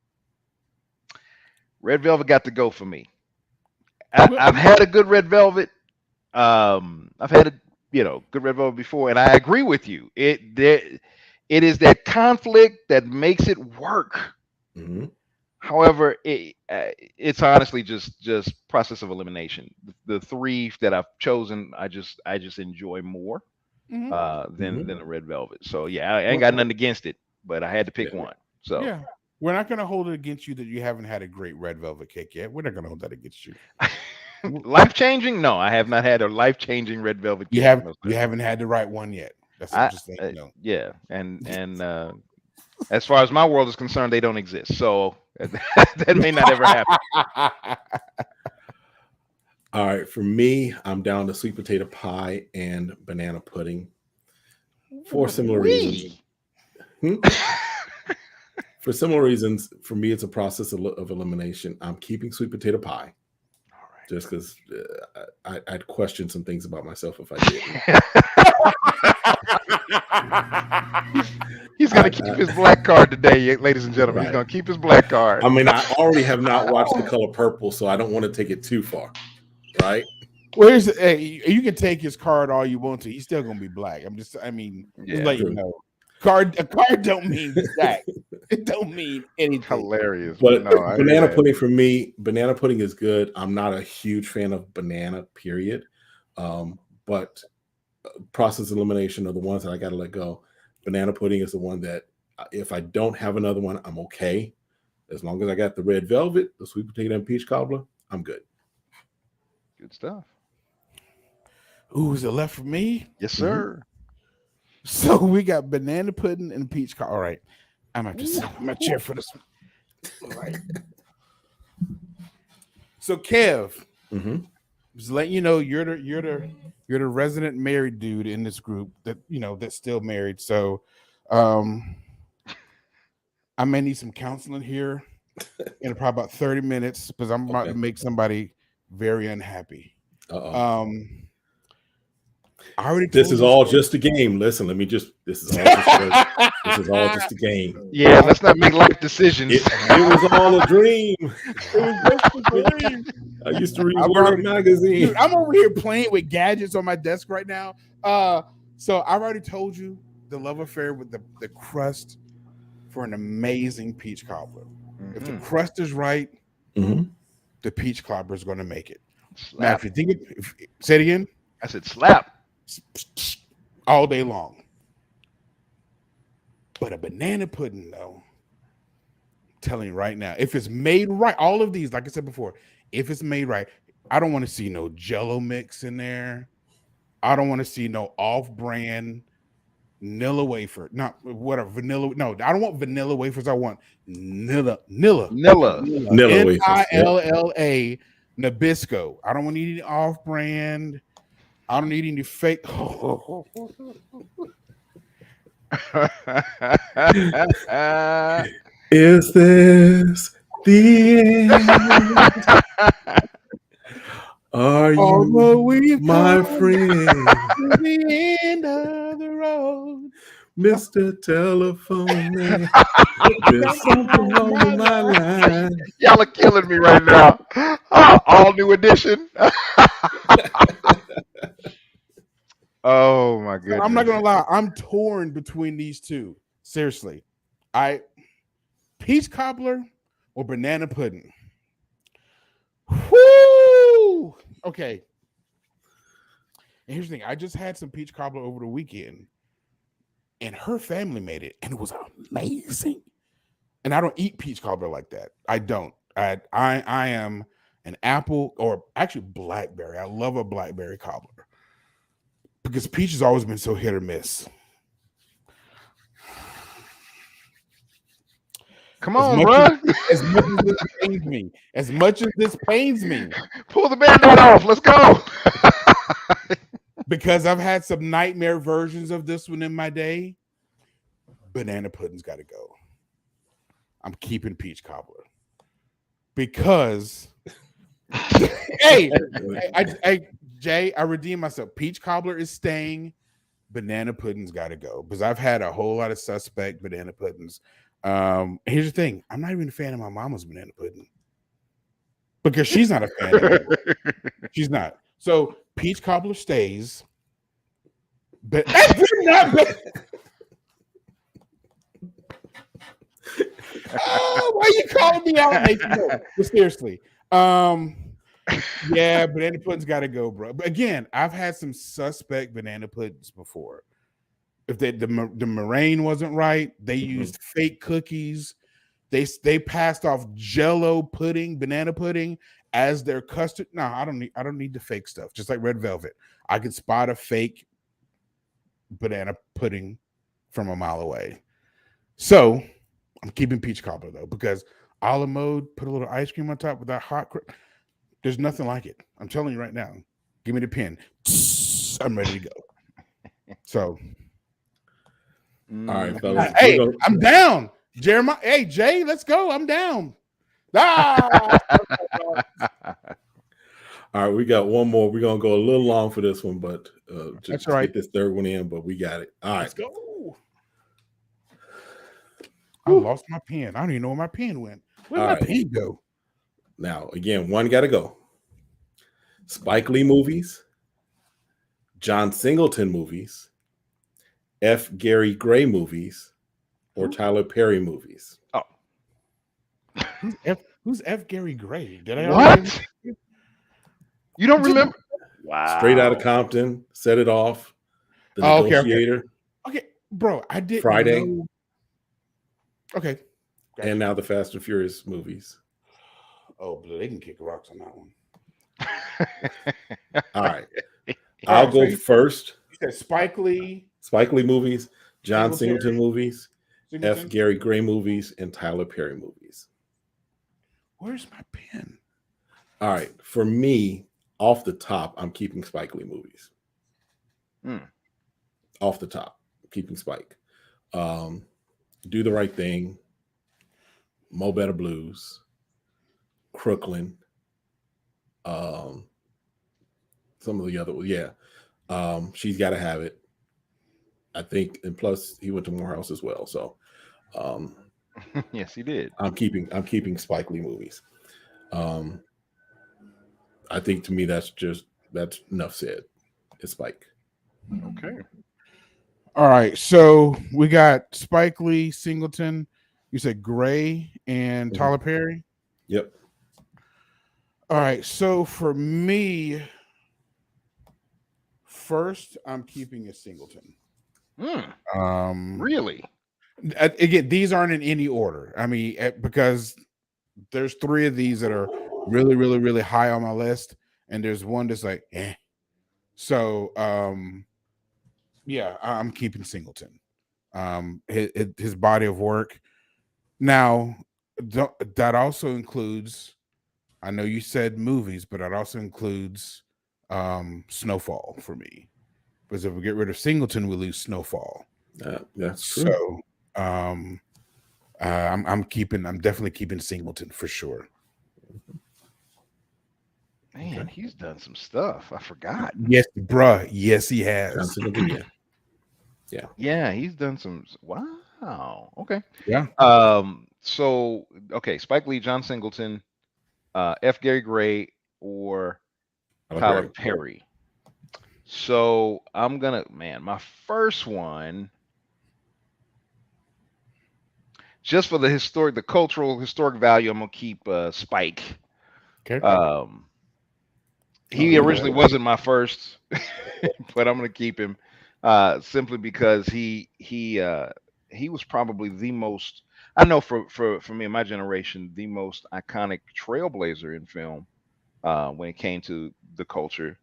Red velvet got to go for me. I've had a good red velvet. I've had a good red velvet before, and I agree with you. It is that conflict that makes it work. Mm-hmm. However, it's honestly just process of elimination. The 3 that I've chosen, I just enjoy more than the red velvet. So yeah, I ain't got nothing against it, but I had to pick one. So yeah, we're not gonna hold it against you that you haven't had a great red velvet cake yet. We're not gonna hold that against you. Life changing? No, I have not had a life changing red velvet cake. You haven't had the right one yet. That's interesting. No. Yeah, and as far as my world is concerned, they don't exist. So that may not ever happen. All right, for me, I'm down to sweet potato pie and banana pudding for similar reasons. For similar reasons, for me, it's a process of elimination. I'm keeping sweet potato pie. All right. Just because I'd question some things about myself if I didn't. He's going to keep his black card today, ladies and gentlemen. Right. He's going to keep his black card. I mean, I already have not watched The Color Purple, so I don't want to take it too far, right? Well, hey, you can take his card all you want to. He's still going to be black. Just let you know. A card don't mean black. It don't mean anything. Hilarious. But banana pudding for me, banana pudding is good. I'm not a huge fan of banana, period. But process elimination are the ones that I got to let go. Banana pudding is the one that if I don't have another one, I'm okay. As long as I got the red velvet, the sweet potato and peach cobbler, I'm good. Good stuff. Ooh, is it left for me? Yes, sir. So we got banana pudding and peach cobbler. All right. I'm going to sit in my chair for this one. All right. So Kev, just letting you know you're the resident married dude in this group that's still married. So I may need some counseling here in probably about 30 minutes because I'm about to make somebody very unhappy. This is all just a game. Listen, this is all just a game. Yeah, let's not make life decisions. It was all a dream. It was just a dream. I used to read Word magazine. Dude, I'm over here playing with gadgets on my desk right now. So I've already told you the love affair with the crust for an amazing peach cobbler. If the crust is right, the peach cobbler is going to make it. Slap. Now, if you think say it again. I said slap. All day long. But a banana pudding, though, I'm telling you right now, if it's made right, all of these, like I said before, if it's made right, I don't want to see no Jello mix in there. I don't want to see no off-brand vanilla wafer. Not whatever vanilla. No, I don't want vanilla wafers. I want Nilla wafers. Nilla Nabisco. I don't want any off-brand. I don't need any fake. Is this the end? Are you my friend? To the end of the road, Mr. Telephone Man. There's something wrong with my line. Y'all are killing me right now. All new edition. Oh my goodness. I'm not gonna lie, I'm torn between these two. Seriously. Peach cobbler or banana pudding. Whoo! Okay. And here's the thing. I just had some peach cobbler over the weekend, and her family made it, and it was amazing. And I don't eat peach cobbler like that. I don't. I am an apple, or actually blackberry. I love a blackberry cobbler because peach has always been so hit or miss. Come on, bro. As much as this pains me, Pull the band-aid off. Let's go. because I've had some nightmare versions of this one in my day, banana pudding's got to go. I'm keeping peach cobbler because, hey, Jay, I redeemed myself. Peach cobbler is staying. Banana pudding's got to go because I've had a whole lot of suspect banana puddings. Here's the thing. I'm not even a fan of my mama's banana pudding because she's not a fan of it. She's not. So peach cobbler stays. But why you calling me out, Nathan? No, but seriously. Yeah, banana pudding's got to go, bro. But again, I've had some suspect banana puddings before. If the meringue wasn't right, they used fake cookies. They passed off Jello pudding, banana pudding as their custard. No, I don't need the fake stuff. Just like red velvet, I could spot a fake banana pudding from a mile away. So I'm keeping peach cobbler though because a la mode, put a little ice cream on top with that hot. There's nothing like it. I'm telling you right now. Give me the pen. I'm ready to go. So. All right, fellas. Hey, I'm down. Jeremiah. Hey, Jay, let's go. I'm down. Ah! All right, we got one more. We're gonna go a little long for this one, but that's right. Get this third one in, but we got it. All right, let's go. I lost my pen. I don't even know where my pen went. Where'd my pen go? Now, again, one got to go. Spike Lee movies, John Singleton movies, F. Gary Gray movies, or Tyler Perry movies. Oh, who's F. Gary Gray? Did I? What? You don't remember? Wow. Straight Outta Compton, Set It Off, The Negotiator. Okay, bro, I didn't Friday. know. Okay. And now the Fast and Furious movies. Oh, but they can kick rocks on that one. All right. I'll go first. You said Spike Lee movies, John Singleton movies, F. Gary Gray movies, and Tyler Perry movies. Where's my pen? All right. For me, off the top, I'm keeping Spike Lee movies. Off the top, keeping Spike. Do the Right Thing, Mo Better Blues, Crooklyn, some of the other, She's Gotta Have It, I think, and plus he went to Morehouse as well. So, yes, he did. I'm keeping Spike Lee movies. I think to me that's enough said. It's Spike. Okay. All right, so we got Spike Lee, Singleton. You said Gray and Mhm. Tyler Perry. Yep. All right, so for me, first I'm keeping a Singleton. Really? Again, these aren't in any order. I mean, because there's three of these that are really, really, really high on my list, and there's one that's like, eh. So, yeah, I'm keeping Singleton. His body of work. Now, that also includes. I know you said movies, but that also includes Snowfall for me. Because if we get rid of Singleton, we lose Snowfall. That's true. So, I'm definitely keeping Singleton for sure. Man, Okay. he's done some stuff. I forgot. Yes, bruh. Yes, he John has. Singleton, yeah. Yeah. Yeah, he's done some. Wow. Okay. Yeah. So okay, Spike Lee, John Singleton, F. Gary Gray, or Tyler Tyler Perry. Perry. So I'm gonna, man, my first one, just for the cultural historic value, I'm gonna keep Spike. Okay. Um, Oh, he you originally know. wasn't my first, but I'm gonna keep him simply because he was probably the most. I know for me and my generation, the most iconic trailblazer in film when it came to the culture,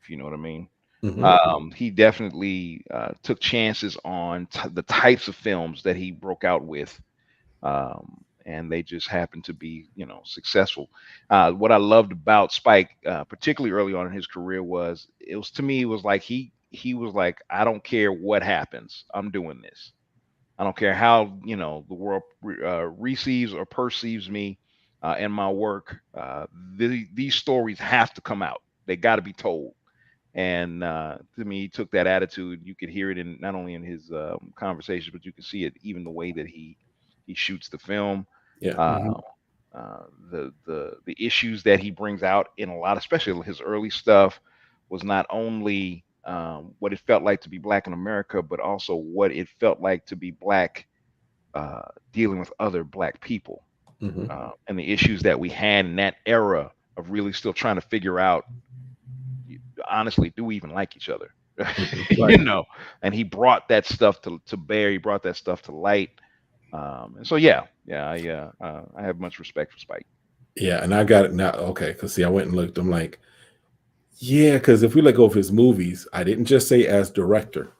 if you know what I mean. Mhm. He definitely took chances on the types of films that he broke out with, and they just happened to be, successful. What I loved about Spike, particularly early on in his career, was it was like he was like, I don't care what happens, I'm doing this. I don't care how the world receives or perceives me and my work. These stories have to come out. They got to be told. And to me, he took that attitude. You could hear it in not only in his conversations, but you can see it even the way that he shoots the film. Yeah. Uh, Mhm. the issues that he brings out in a lot, especially his early stuff, was not only what it felt like to be black in America, but also what it felt like to be black dealing with other black people, Mhm. and the issues that we had in that era of really still trying to figure out, honestly, do we even like each other? Mhm. you Right. know, and he brought that stuff to bear. He brought that stuff to light. And so, I have much respect for Spike. Yeah, and I got it now. Okay, because see, I went and looked. I'm like, yeah, because if we let go of his movies, I didn't just say as director,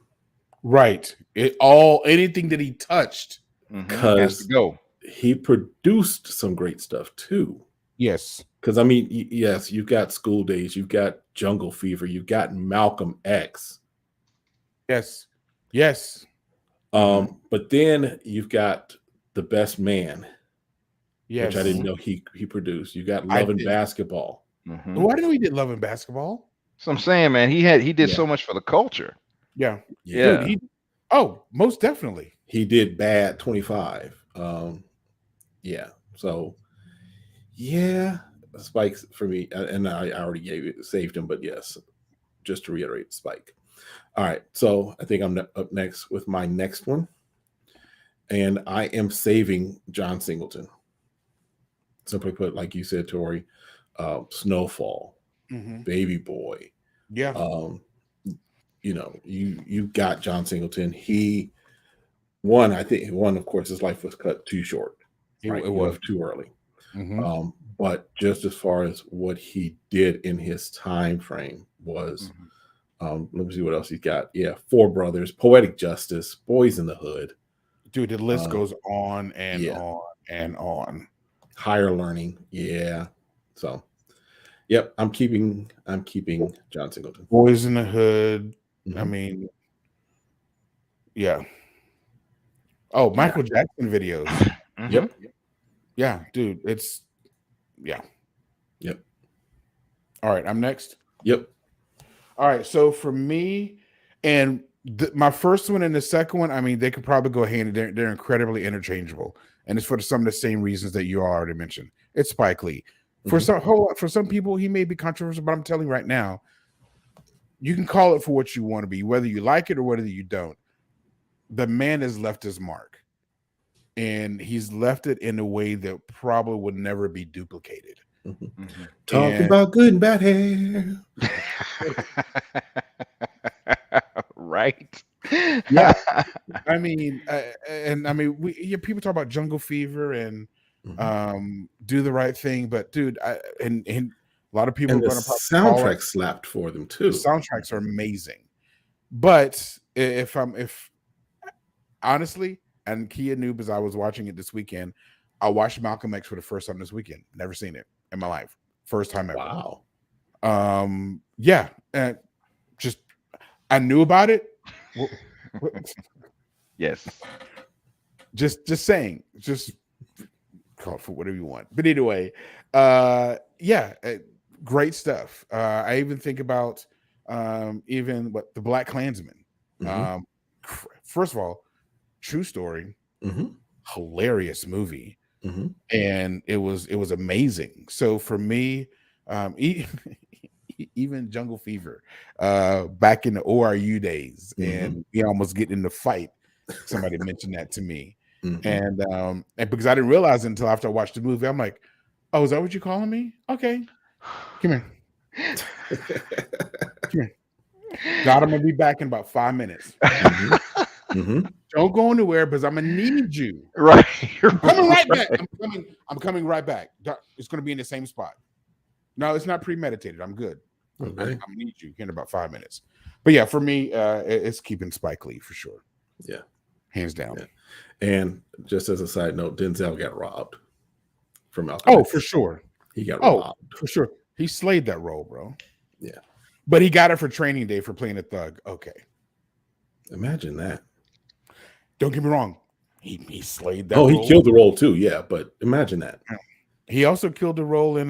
Right. Anything that he touched. Has to because go. he produced some great stuff too. Yes. Because I mean, yes, you've got School Days, you've got Jungle Fever, you've got Malcolm X, Yes. Yes. but then you've got The Best Man, which I didn't Yes. know he produced. You got I Love and did. Basketball. Hmm. Why didn't we did Love and Basketball? So I'm saying, man, he did Yeah, so much for the culture. Yeah. Dude, yeah. Yeah. most definitely. He did Bad 25. Yeah. So yeah, Spike's for me, and I already saved him, but yes, just to reiterate, Spike. All right, so I think I'm up next with my next one, and I am saving John Singleton. Simply put, like you said, Tori, Snowfall, Hmm. Baby Boy. Yeah. Um, you got John Singleton. He one, I think one, of course, his life was cut too short. Right, It he was. left too early. Hmm. But just as far as what he did in his time frame was, Hmm. let me see what else he's got. Yeah, Four Brothers, Poetic Justice, Boys in the Hood. Dude, the list Uh, goes on and yeah, on and on. Higher Learning. Yeah. So, yep, I'm keeping John Singleton. Boys in the Hood. I Hmm. mean, yeah. Oh, Yeah. Michael Jackson videos. Hmm. Yep. Yeah, dude. Yeah. Yep. All right, I'm next. Yep. All right, so for me, and my first one and the second one, I mean, they could probably go hand. They're incredibly interchangeable, and it's for some of the same reasons that you already mentioned. It's Spike Lee. For Hmm. for some people, he may be controversial, but I'm telling you right now, you can call it for what you want to be, whether you like it or whether you don't. the man has left his mark, and he's left it in a way that probably would never be duplicated. Talking And about good and bad hair. Right. yeah, I mean, people talk about Jungle Fever and Do the Right Thing, but dude, and a lot of people And are the going to probably call it. soundtrack slapped for them The too. soundtracks are amazing, but if honestly, and Kia knew because I was watching it this weekend, I watched Malcolm X for the first time this weekend. Never seen it in my life, first time ever. Wow. Yeah, and just I knew about it. Yes. Just saying, just call it for whatever you want. But anyway, yeah, great stuff. I even think about even what the Black Klansman. First of all, true story, hilarious movie, and it was amazing. So for me, even Jungle Fever, back in the ORU days, and we almost get in the fight. Somebody mentioned that to me, and because I didn't realize it until after I watched the movie, I'm like, "Oh, is that what you're calling me? Okay, come here, come here." God, I'm gonna be back in about 5 minutes. Don't go anywhere because I'm gonna need you. Right. I'm coming right back. I'm coming right back. It's gonna be in the same spot. No, it's not premeditated. I'm good. I'm gonna need you in about 5 minutes. But yeah, for me, it's keeping Spike Lee for sure. Yeah, hands down. Yeah. And just as a side note, Denzel got robbed from Malcolm. Oh, for sure. He got robbed. For sure. He slayed that role, bro. Yeah. But he got it for Training Day for playing a thug. Okay. Imagine that. Don't get me wrong. He slayed that. Oh, role. he killed the role too. Yeah, but imagine that. He also killed the role in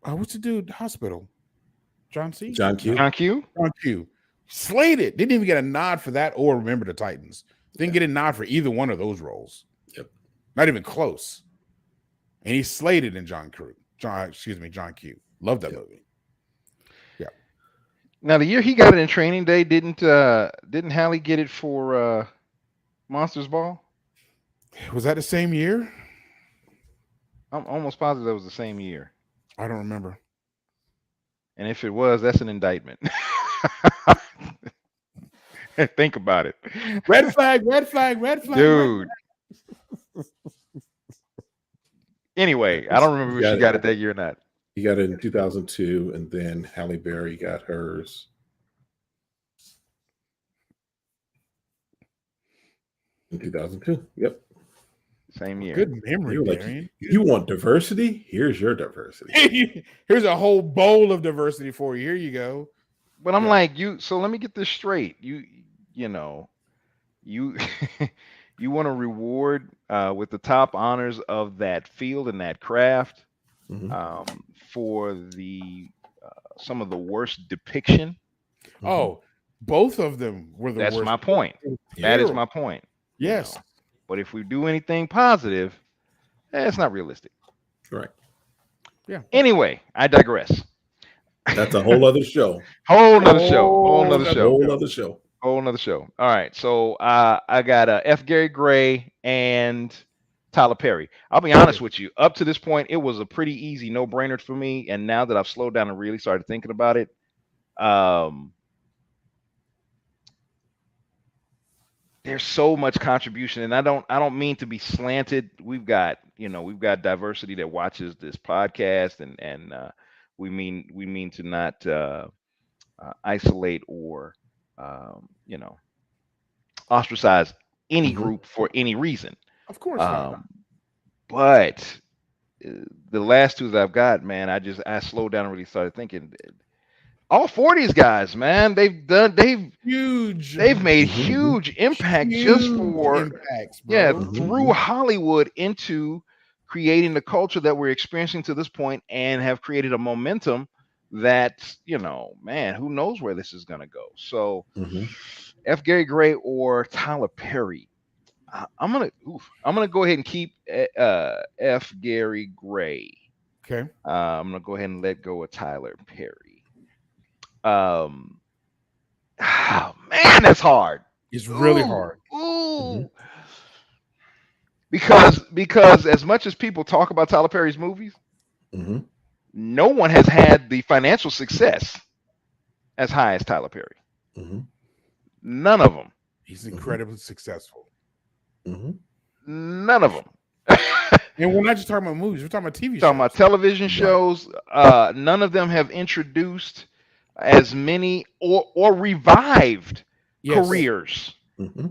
what's the dude? Hospital. John C. John Q. Slayed it. Didn't even get a nod for that or Remember the Titans. Didn't get a nod for either one of those roles. Yep. Not even close. And he slayed it in John Q. Love that movie. Yeah. Now the year he got it in Training Day, didn't Halle get it for Monsters Ball? Was that the same year? I'm almost positive that was the same year. I don't remember. And if it was, that's an indictment. Think about it. Red flag. Dude. Anyway, I don't remember if she got it that year or not. He got it in 2002, and then Halle Berry got hers in 2002. Yep. Same year. Good memory, Darian. You want diversity? Here's your diversity. Here's a whole bowl of diversity for you. Here you go. But I'm like, so let me get this straight. You you want to reward with the top honors of that field and that craft for the some of the worst depiction. Oh, both of them were the worst. That's my point. That is my point. Yes. But if we do anything positive, it's not realistic. Right. Yeah. Anyway, I digress. That's a whole other show. Whole nother show. All right. So I got F. Gary Gray and Tyler Perry. I'll be honest with you. Up to this point, it was a pretty easy no-brainer for me. And now that I've slowed down and really started thinking about it, there's so much contribution, and I don't mean to be slanted. We've got diversity that watches this podcast, and we mean to not isolate or ostracize any group for any reason. Of course not. But the last two that I've got, man, I slowed down and really started thinking. All 4 of these guys, man, they've made huge impact just for impacts, bro. through Hollywood into creating the culture that we're experiencing to this point, and have created a momentum that, man, who knows where this is gonna go. So F. Gary Gray or Tyler Perry. I'm gonna go ahead and keep F. Gary Gray. Okay. I'm gonna go ahead and let go of Tyler Perry. Oh man, that's hard. It's really hard. Ooh. Because as much as people talk about Tyler Perry's movies, no one has had the financial success as high as Tyler Perry. None of them. He's incredibly successful. None of them. And we're not just talking about movies. We're talking about TV shows. Talking about television shows. None of them have introduced as many or revived careers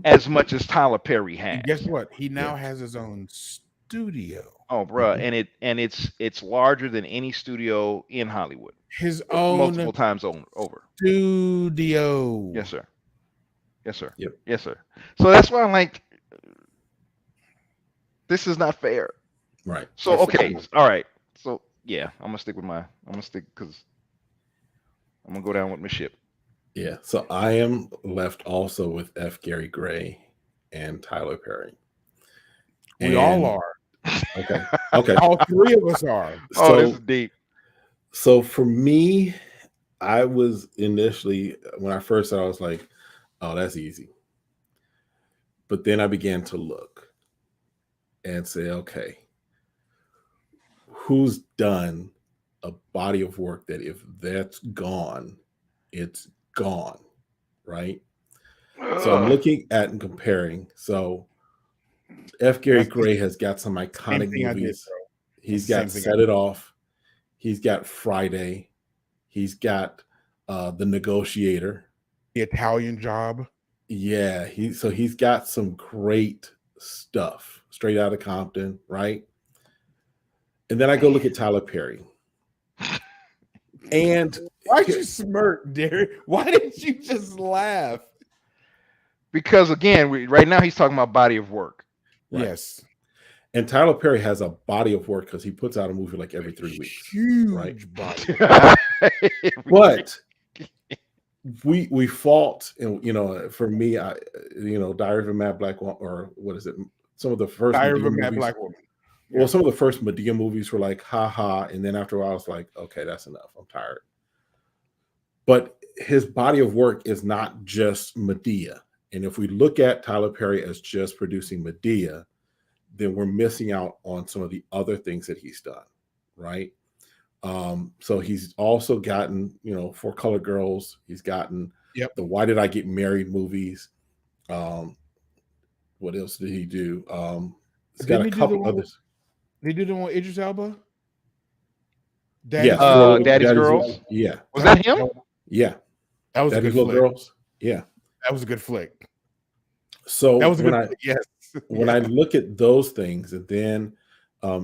as much as Tyler Perry has. And guess what? He now has his own studio. Oh, bro, and it's larger than any studio in Hollywood. His own multiple times over. Studio. Yes, sir. Yes, sir. Yep. Yes, sir. So that's why I'm like, this is not fair. Right. So okay, all right. So yeah, I'm gonna stick because I'm gonna go down with my ship. Yeah. So I am left also with F. Gary Gray and Tyler Perry. We all are. Okay. Okay. All three of us are. Oh, this is deep. So for me, I was initially, when I first saw it, I was like, oh, that's easy. But then I began to look and say, okay, who's done a body of work that if that's gone, it's gone, right? So I'm looking at and comparing. So F. Gary Gray has got some iconic movies. He's got Set It Off. He's got Friday. He's got The Negotiator. The Italian Job. Yeah, he's got some great stuff. Straight Outta Compton, right? And then I go look at Tyler Perry. And why'd you smirk, Derek? Why didn't you just laugh? Because again, right now he's talking about body of work. Right? Yes. And Tyler Perry has a body of work because he puts out a movie like every 3 weeks. Huge right? body. But we fought, and for me, Diary of a Mad Black Woman, or what is it? Some of the first Diary of a Madea Mad movies, Black Woman. Well, some of the first Madea movies were like, ha ha. And then after a while, I was like, okay, that's enough. I'm tired. But his body of work is not just Madea. And if we look at Tyler Perry as just producing Madea, then we're missing out on some of the other things that he's done, right? So he's also gotten, For Color Girls. He's gotten the Why Did I Get Married movies. What else did he do? He's got a couple others. Did he do the one with Idris Elba? Daddy's Girls? Yeah. Was that him? Yeah. That was Daddy's a good flick. Girls? Yeah. That was a good flick. So that was a good flick, yes. When I look at those things, and then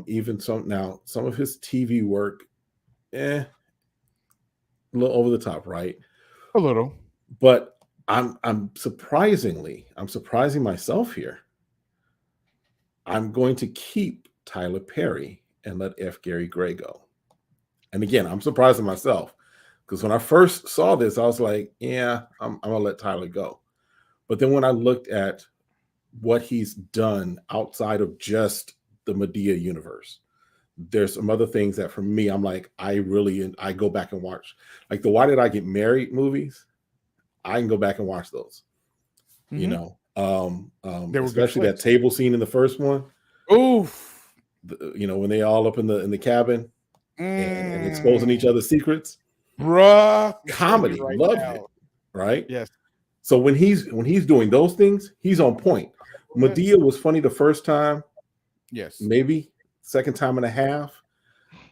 even some of his TV work, a little over the top, right? A little. But I'm surprising myself here. I'm going to keep Tyler Perry and let F. Gary Gray go. And again, I'm surprising myself because when I first saw this, I was like, yeah, I'm gonna let Tyler go. But then when I looked at what he's done outside of just the Madea universe, there's some other things that for me, I'm like, I go back and watch, like the Why Did I Get Married movies. I can go back and watch those, especially that table scene in the first one. Oof. When they all up in the cabin and exposing each other's secrets. Bruh. Comedy. Loved it. Right? Yes. So when he's doing those things, he's on point. Madea was funny the first time. Yes. Maybe second time and a half.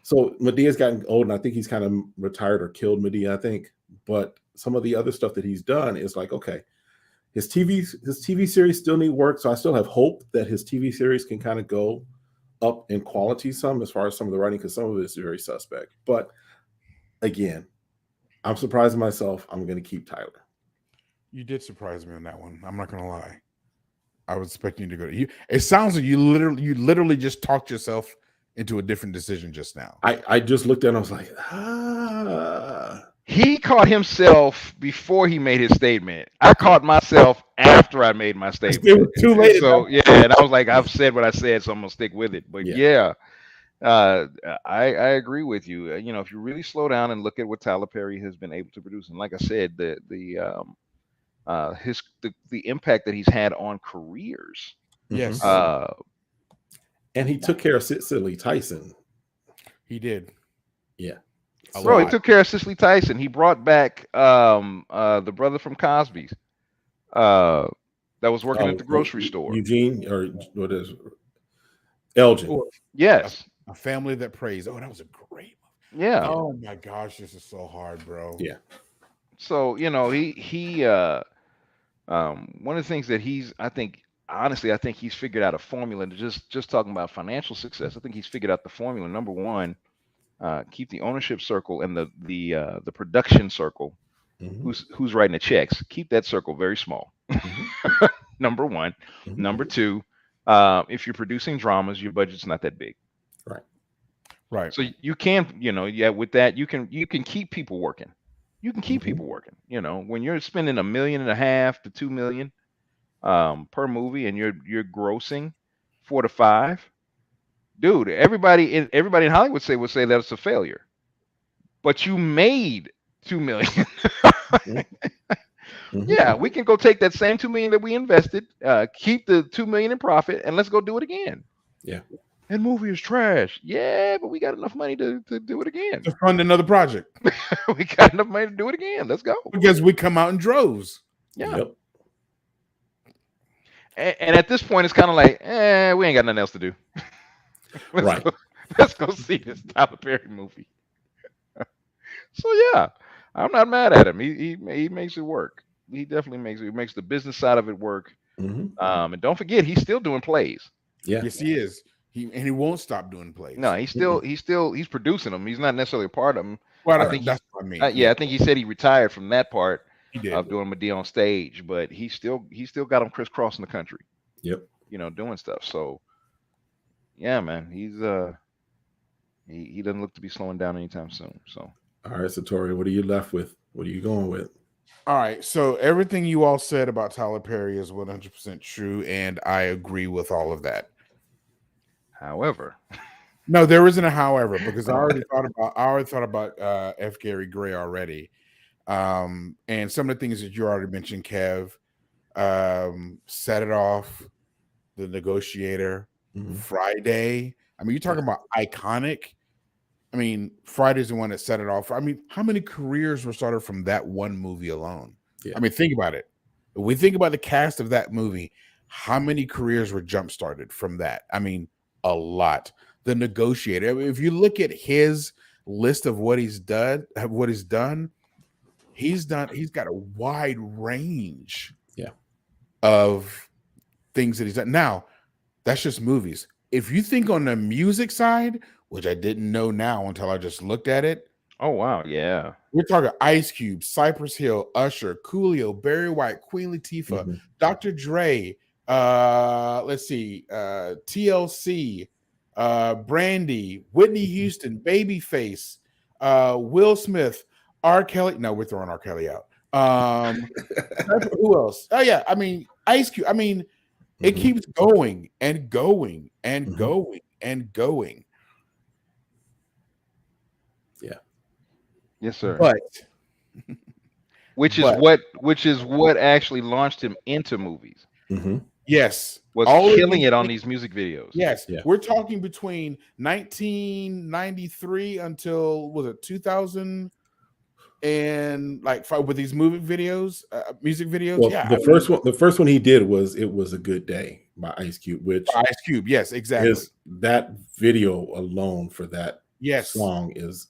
So Medea's gotten old, and I think he's kind of retired or killed Madea, I think. But some of the other stuff that he's done is like, okay, his TV series still need work. So I still have hope that his TV series can kind of go up in quality some as far as some of the writing, because some of it is very suspect. But again, I'm surprising myself. I'm going to keep Tyler. You did surprise me on that one. I'm not going to lie. I was expecting you to go to you. It sounds like you literally just talked yourself into a different decision just now. I just looked at it and I was like, He caught himself before he made his statement. I caught myself after I made my statement. It was too late. So and I was like, I've said what I said, so I'm gonna stick with it. But I agree with you. If you really slow down and look at what Tyler Perry has been able to produce, and like I said, the the impact that he's had on careers. Yes, And he took care of Cicely Tyson. he did. Yeah. A Bro, he lot. took care of Cicely Tyson. He brought back the brother from Cosby's that was working at the grocery store. Eugene, or what is Elgin. Or Yes. a family that prays. Oh, that was a great movie. Yeah. Oh my gosh, this is so hard, bro. Yeah. So, you know, he one of the things that I think he's figured out a formula. And just talking about financial success, I think he's figured out the formula. Number one, keep the ownership circle and the production circle. Mhm. Who's writing the checks? Keep that circle very small. Mhm. Number one. Mhm. Number two, if you're producing dramas, your budget's not that big. Right. So you can, with that, you can keep people working. You can keep Mhm. people working. When you're spending $1.5 million to $2 million per movie, and you're grossing 4 to 5, dude. Everybody in Hollywood would say that it's a failure, but you made $2 million. Mhm. Mhm. Yeah, we can go take that same $2 million that we invested, keep the $2 million in profit, and let's go do it again. Yeah. That movie is trash. Yeah, but we got enough money to do it again. To fund another project. We got enough money to do it again. Let's go. Because we come out in droves. Yeah. Yep. And at this point, it's kind of like, we ain't got nothing else to do. Right. Let's go see this Tyler Perry movie. So yeah, I'm not mad at him. He makes it work. He definitely makes the business side of it work. Mhm. And don't forget, he's still doing plays. Yeah. Yes, he is. He won't stop doing plays. No, he's producing them. He's not necessarily a part of them. Well, I think that's what I mean. I think he said he retired from that part He did. of doing Medea on stage, but he still got him crisscrossing the country. Yep. Doing stuff. So yeah, man, he's he doesn't look to be slowing down anytime soon. So All right, Satori, what are you left with? What are you going with? All right. So everything you all said about Tyler Perry is 100% true, and I agree with all of that. however, No, there isn't a however, because I already thought about F. Gary Gray already. And some of the things that you already mentioned, Kev, Set It Off, The Negotiator, Mhm. Friday. I mean, you're talking about iconic. I mean, Friday's the one that set it off. I mean, how many careers were started from that one movie alone? Yeah. I mean, think about it. If we think about the cast of that movie, how many careers were jump started from that? I mean, a lot. The Negotiator. I mean, if you look at his list of what he's done, he's got a wide range of things that he's done. Now, that's just movies. If you think on the music side, which I didn't know now until I just looked at it, oh wow, yeah, we're talking Ice Cube, Cypress Hill, Usher, Coolio, Barry White, Queen Latifah, Mhm. Dr. Dre, let's see, TLC, Brandy, Whitney Houston, Babyface, Will Smith, R. Kelly. No, we're throwing R. Kelly out. Who else? Oh yeah, I mean Ice Cube. I mean, it Mhm. keeps going and going and Mhm. going and going. yes sir. But Which is what actually launched him into movies. Mhm. yes, Was all of killing these it on things- these music videos. Yes, Yeah. we're talking between 1993 until was it 2000 and with these music videos. Well, Yeah, the first one he did was "It Was a Good Day" by Ice Cube, which Ice Cube. Yes, exactly. is that video alone for that Yes, song is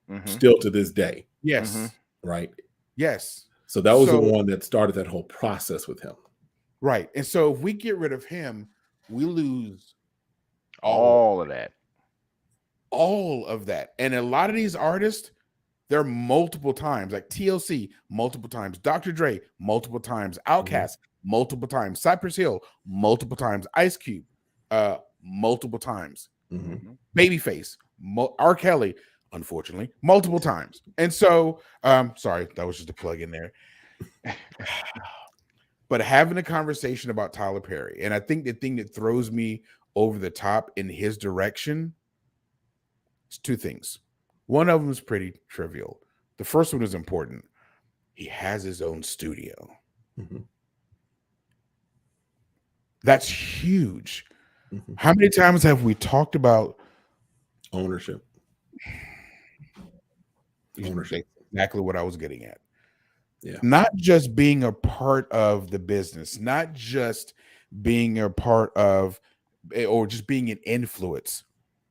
Mhm. still to this day, yes, Mhm. right? yes. So that was the So- one that started that whole process with him. Right. And so if we get rid of him, we lose All of that. all of that. And a lot of these artists, they're multiple times, like TLC, multiple times, Dr. Dre, multiple times, Outkast, multiple times, Cypress Hill, multiple times, Ice Cube, multiple times, Mhm. Babyface, R. Kelly, unfortunately, multiple times. And so, sorry, that was just a plug in there. But having a conversation about Tyler Perry, and I think the thing that throws me over the top in his direction is two things. One of them is pretty trivial. The first one is important. He has his own studio. Mhm. That's huge. Mhm. How many times have we talked about Ownership. Ownership. exactly what I was getting at? Yeah. Not just being a part of the business, not just being a part of or just being an influence.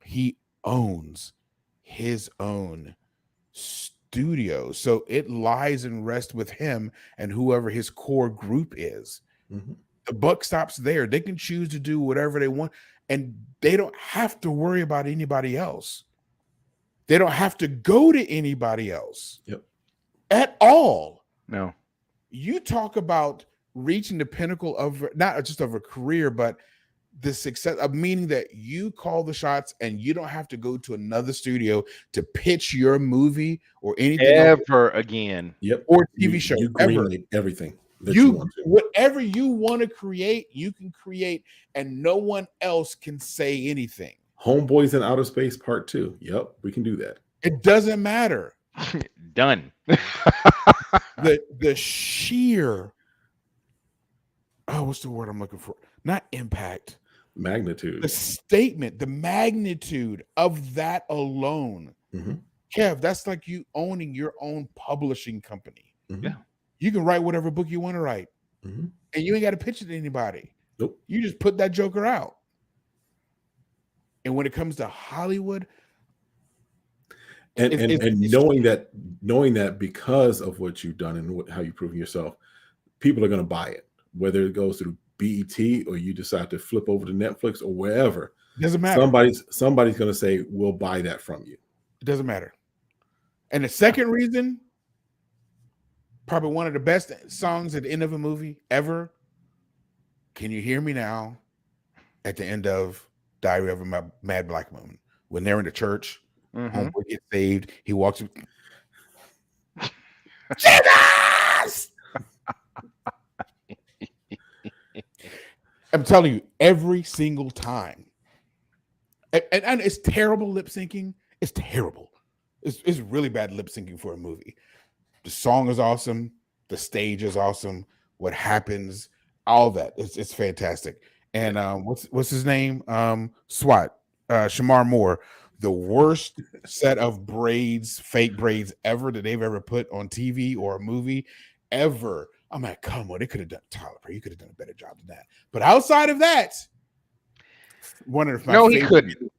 He owns his own studio. So it lies and rests with him and whoever his core group is. Mhm. The buck stops there. They can choose to do whatever they want, and they don't have to worry about anybody else. They don't have to go to anybody else Yep. at all. No. You talk about reaching the pinnacle of not just of a career, but the success of meaning that you call the shots and you don't have to go to another studio to pitch your movie or anything else Ever again. Yep. or TV show You ever. greenlight everything that you want to. Whatever you want to create, you can create, and no one else can say anything. Homeboys in Outer Space Part 2. Yep, we can do that. It doesn't matter. Done. The sheer what's the word I'm looking for? Not impact. Magnitude. The statement, the magnitude of that alone. Mhm. Kev, that's like you owning your own publishing company. Mhm. Yeah. You can write whatever book you want to write, Mhm. and you ain't got to pitch it to anybody. Nope. You just put that joker out. And when it comes to Hollywood, And it's knowing that because of what you've done and how you've proven yourself, people are going to buy it, whether it goes through BET or you decide to flip over to Netflix or wherever. doesn't matter. Somebody's going to say, we'll buy that from you. It doesn't matter. And the second reason, probably one of the best songs at the end of a movie ever. Can You Hear Me Now? At the end of Diary of a Mad Black Woman, when they're in the church, homeboy gets saved. He walks. Jesus! I'm telling you, every single time, and it's terrible lip syncing. It's terrible. It's really bad lip syncing for a movie. The song is awesome. The stage is awesome. What happens, all that, it's fantastic. And what's his name? SWAT, Shamar Moore. The worst set of braids, fake braids ever that they've ever put on TV or a movie ever. I'm like, come on, they could have done Tyler Perry. You could have done a better job than that. But outside of that, one of my he couldn't.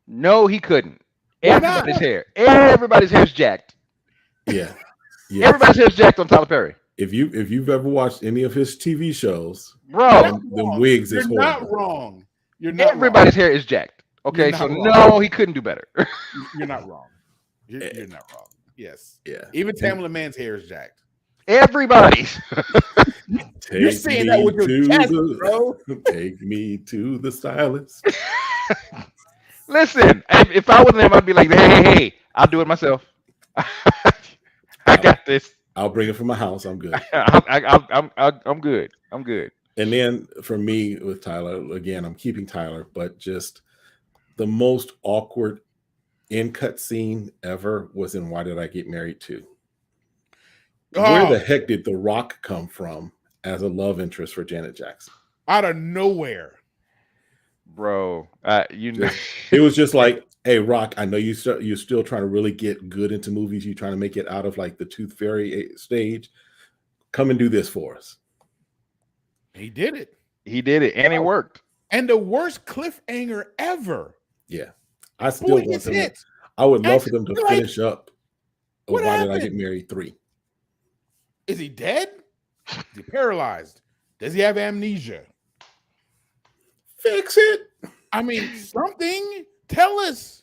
No, he couldn't. Everybody's hair's jacked. Yeah. Everybody's hair's jacked on Tyler Perry. If you've ever watched any of his TV shows, bro, the wigs is You're horrible. not wrong. You're not Everybody's wrong. hair is jacked. Okay, so wrong. no, he couldn't do better. You're not wrong. You're not wrong. Yes. Yeah. Even Tamala Mann's hair is jacked. Everybody's. You're saying that with your chest, bro. Take me to the stylist. Listen, if I wasn't him, I'd be like, hey, I'll do it myself. I got this. I'll bring it from my house. I'm good. I'm good. I'm good. And then for me with Tyler, again, I'm keeping Tyler, but just the most awkward in-cut scene ever was in Why Did I Get Married To? Where the heck did The Rock come from as a love interest for Janet Jackson? Out of nowhere. Bro, it was just like, hey, Rock, I know you're still trying to really get good into movies. You're trying to make it out of like the Tooth Fairy stage. Come and do this for us. He did it. And it worked. And the worst cliffhanger ever. Yeah. I still want them. I would love for them to finish up Why Did I Get Married 3? Is he dead? Is he paralyzed? Does he have amnesia? Fix it. I mean, something. Tell us.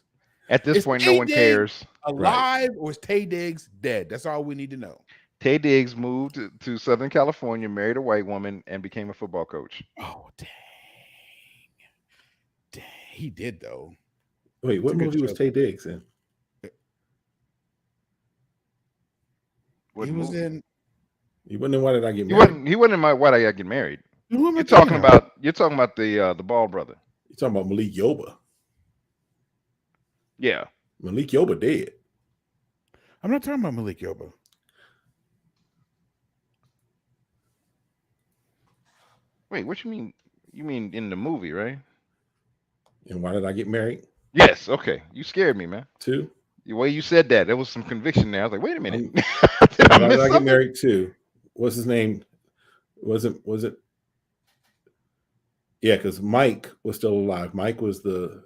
At this point, no one cares. Alive or is Taye Diggs dead? That's all we need to know. Taye Diggs moved to Southern California, married a white woman, and became a football coach. Oh, dang. He did, though. Wait, what movie was Taye Diggs in? He was in. He wasn't in Why Did I Get Married? He wasn't in my Why Did I Get Married. You're talking about the bald brother. You're talking about Malik Yoba. Yeah. Malik Yoba dead. I'm not talking about Malik Yoba. Wait, what you mean? You mean in the movie, right? And why did I get married? Yes. Okay. You scared me, man. 2. The way you said that, there was some conviction there. I was like, wait a minute. Um, Did I why miss did I get something? married? 2. What's his name? Was it? Yeah, because Mike was still alive. Mike was the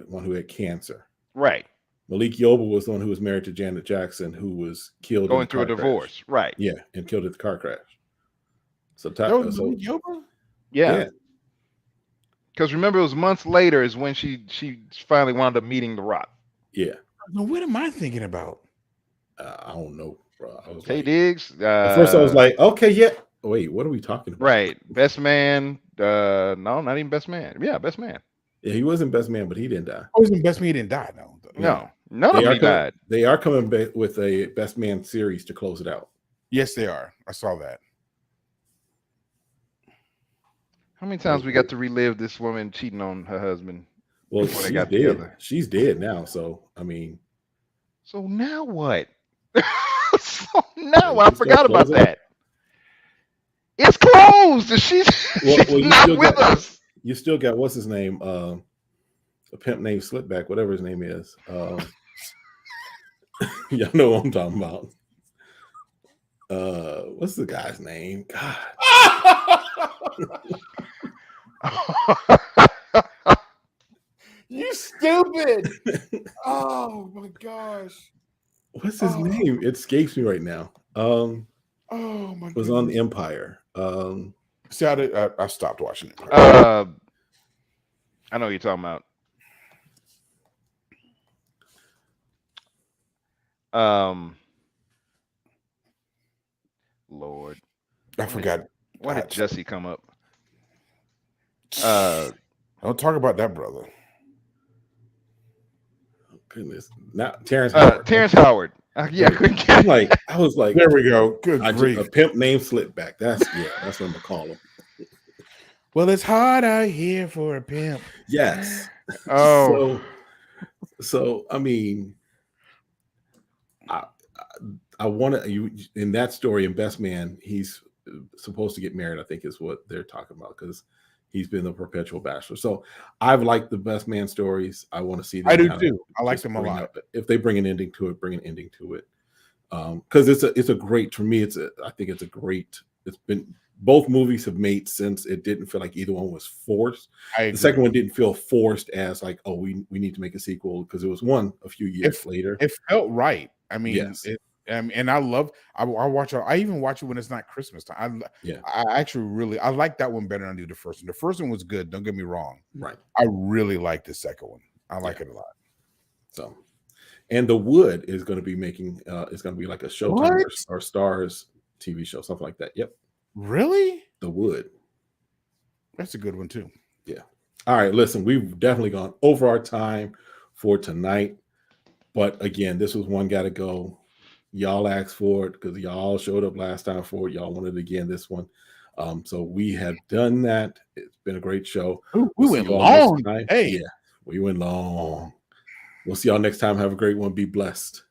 one who had cancer. Right. Malik Yoba was the one who was married to Janet Jackson, who was killed in Going the through a car divorce. crash. Right. Yeah, and killed in the car crash. So, That was so Yoba? Yeah. yeah, Because remember, it was months later is when she finally wound up meeting The Rock. yeah. No, what am I thinking about? I don't know, bro. I was Tay like, Diggs. at first I was like, okay, yeah. Wait, what are we talking about? Right. Best man. No, not even best man. Yeah, best man. Yeah, he wasn't best man, but he didn't die. I was in Best Me, he didn't die, no. No. None of them died. They are coming back with a best man series to close it out. Yes, they are. I saw that. How many times we got to relive this woman cheating on her husband Well, before they she's got dead. together? She's dead now. So I mean, So now what? So now I It's forgot gonna about close it. that. It's closed. She's, Well, she's you not still with got- us. you still got what's his name? A pimp named Slipback, whatever his name is. Y'all know what I'm talking about. What's the guy's name? God. You stupid. Oh my gosh. What's his Oh. name? It escapes me right now. Oh my Was on the Empire. See, I stopped watching it. I know what you're talking about. Lord, I forgot. why did God. Jesse come up? Don't talk about that, brother. Goodness. Not Terrence Howard. Terrence Howard. Yeah, I couldn't get I'm like, I was like, There we go. Good a grief. pimp named Slipback. That's what I'm gonna call him. Well, it's hard out here for a pimp. Yes. Oh. So I mean, I want to you in that story in Best Man. He's supposed to get married. I think is what they're talking about because he's been the perpetual bachelor. So I've liked the Best Man stories. I want to see them. I do kinda too. I like just them a bring lot. up- if they bring an ending to it, bring an ending to it. Because it's a great for me. I think it's a great. It's been both movies have made sense. It didn't feel like either one was forced. I The agree. second one didn't feel forced as like, oh, we need to make a sequel because it was one a few years later. It felt right. I mean, Yes. and I love. I watch it. I even watch it when it's not Christmas time. Yeah. I actually really I like that one better than I do the first one. The first one was good. Don't get me wrong. Right. I really like the second one. I like it a lot. So, and The Wood is going to be making. It's going to be like a Showtime or Stars TV show, something like that. Yep. Really? The Wood. That's a good one too. Yeah. All right. Listen, we've definitely gone over our time for tonight, but again, this was one gotta go. Y'all asked for it because y'all showed up last time for it. Y'all wanted it again this one. So we have done that. It's been a great show. We We'll see went y'all next long. time. Hey. Yeah, we went long. We'll see y'all next time. Have a great one. Be blessed.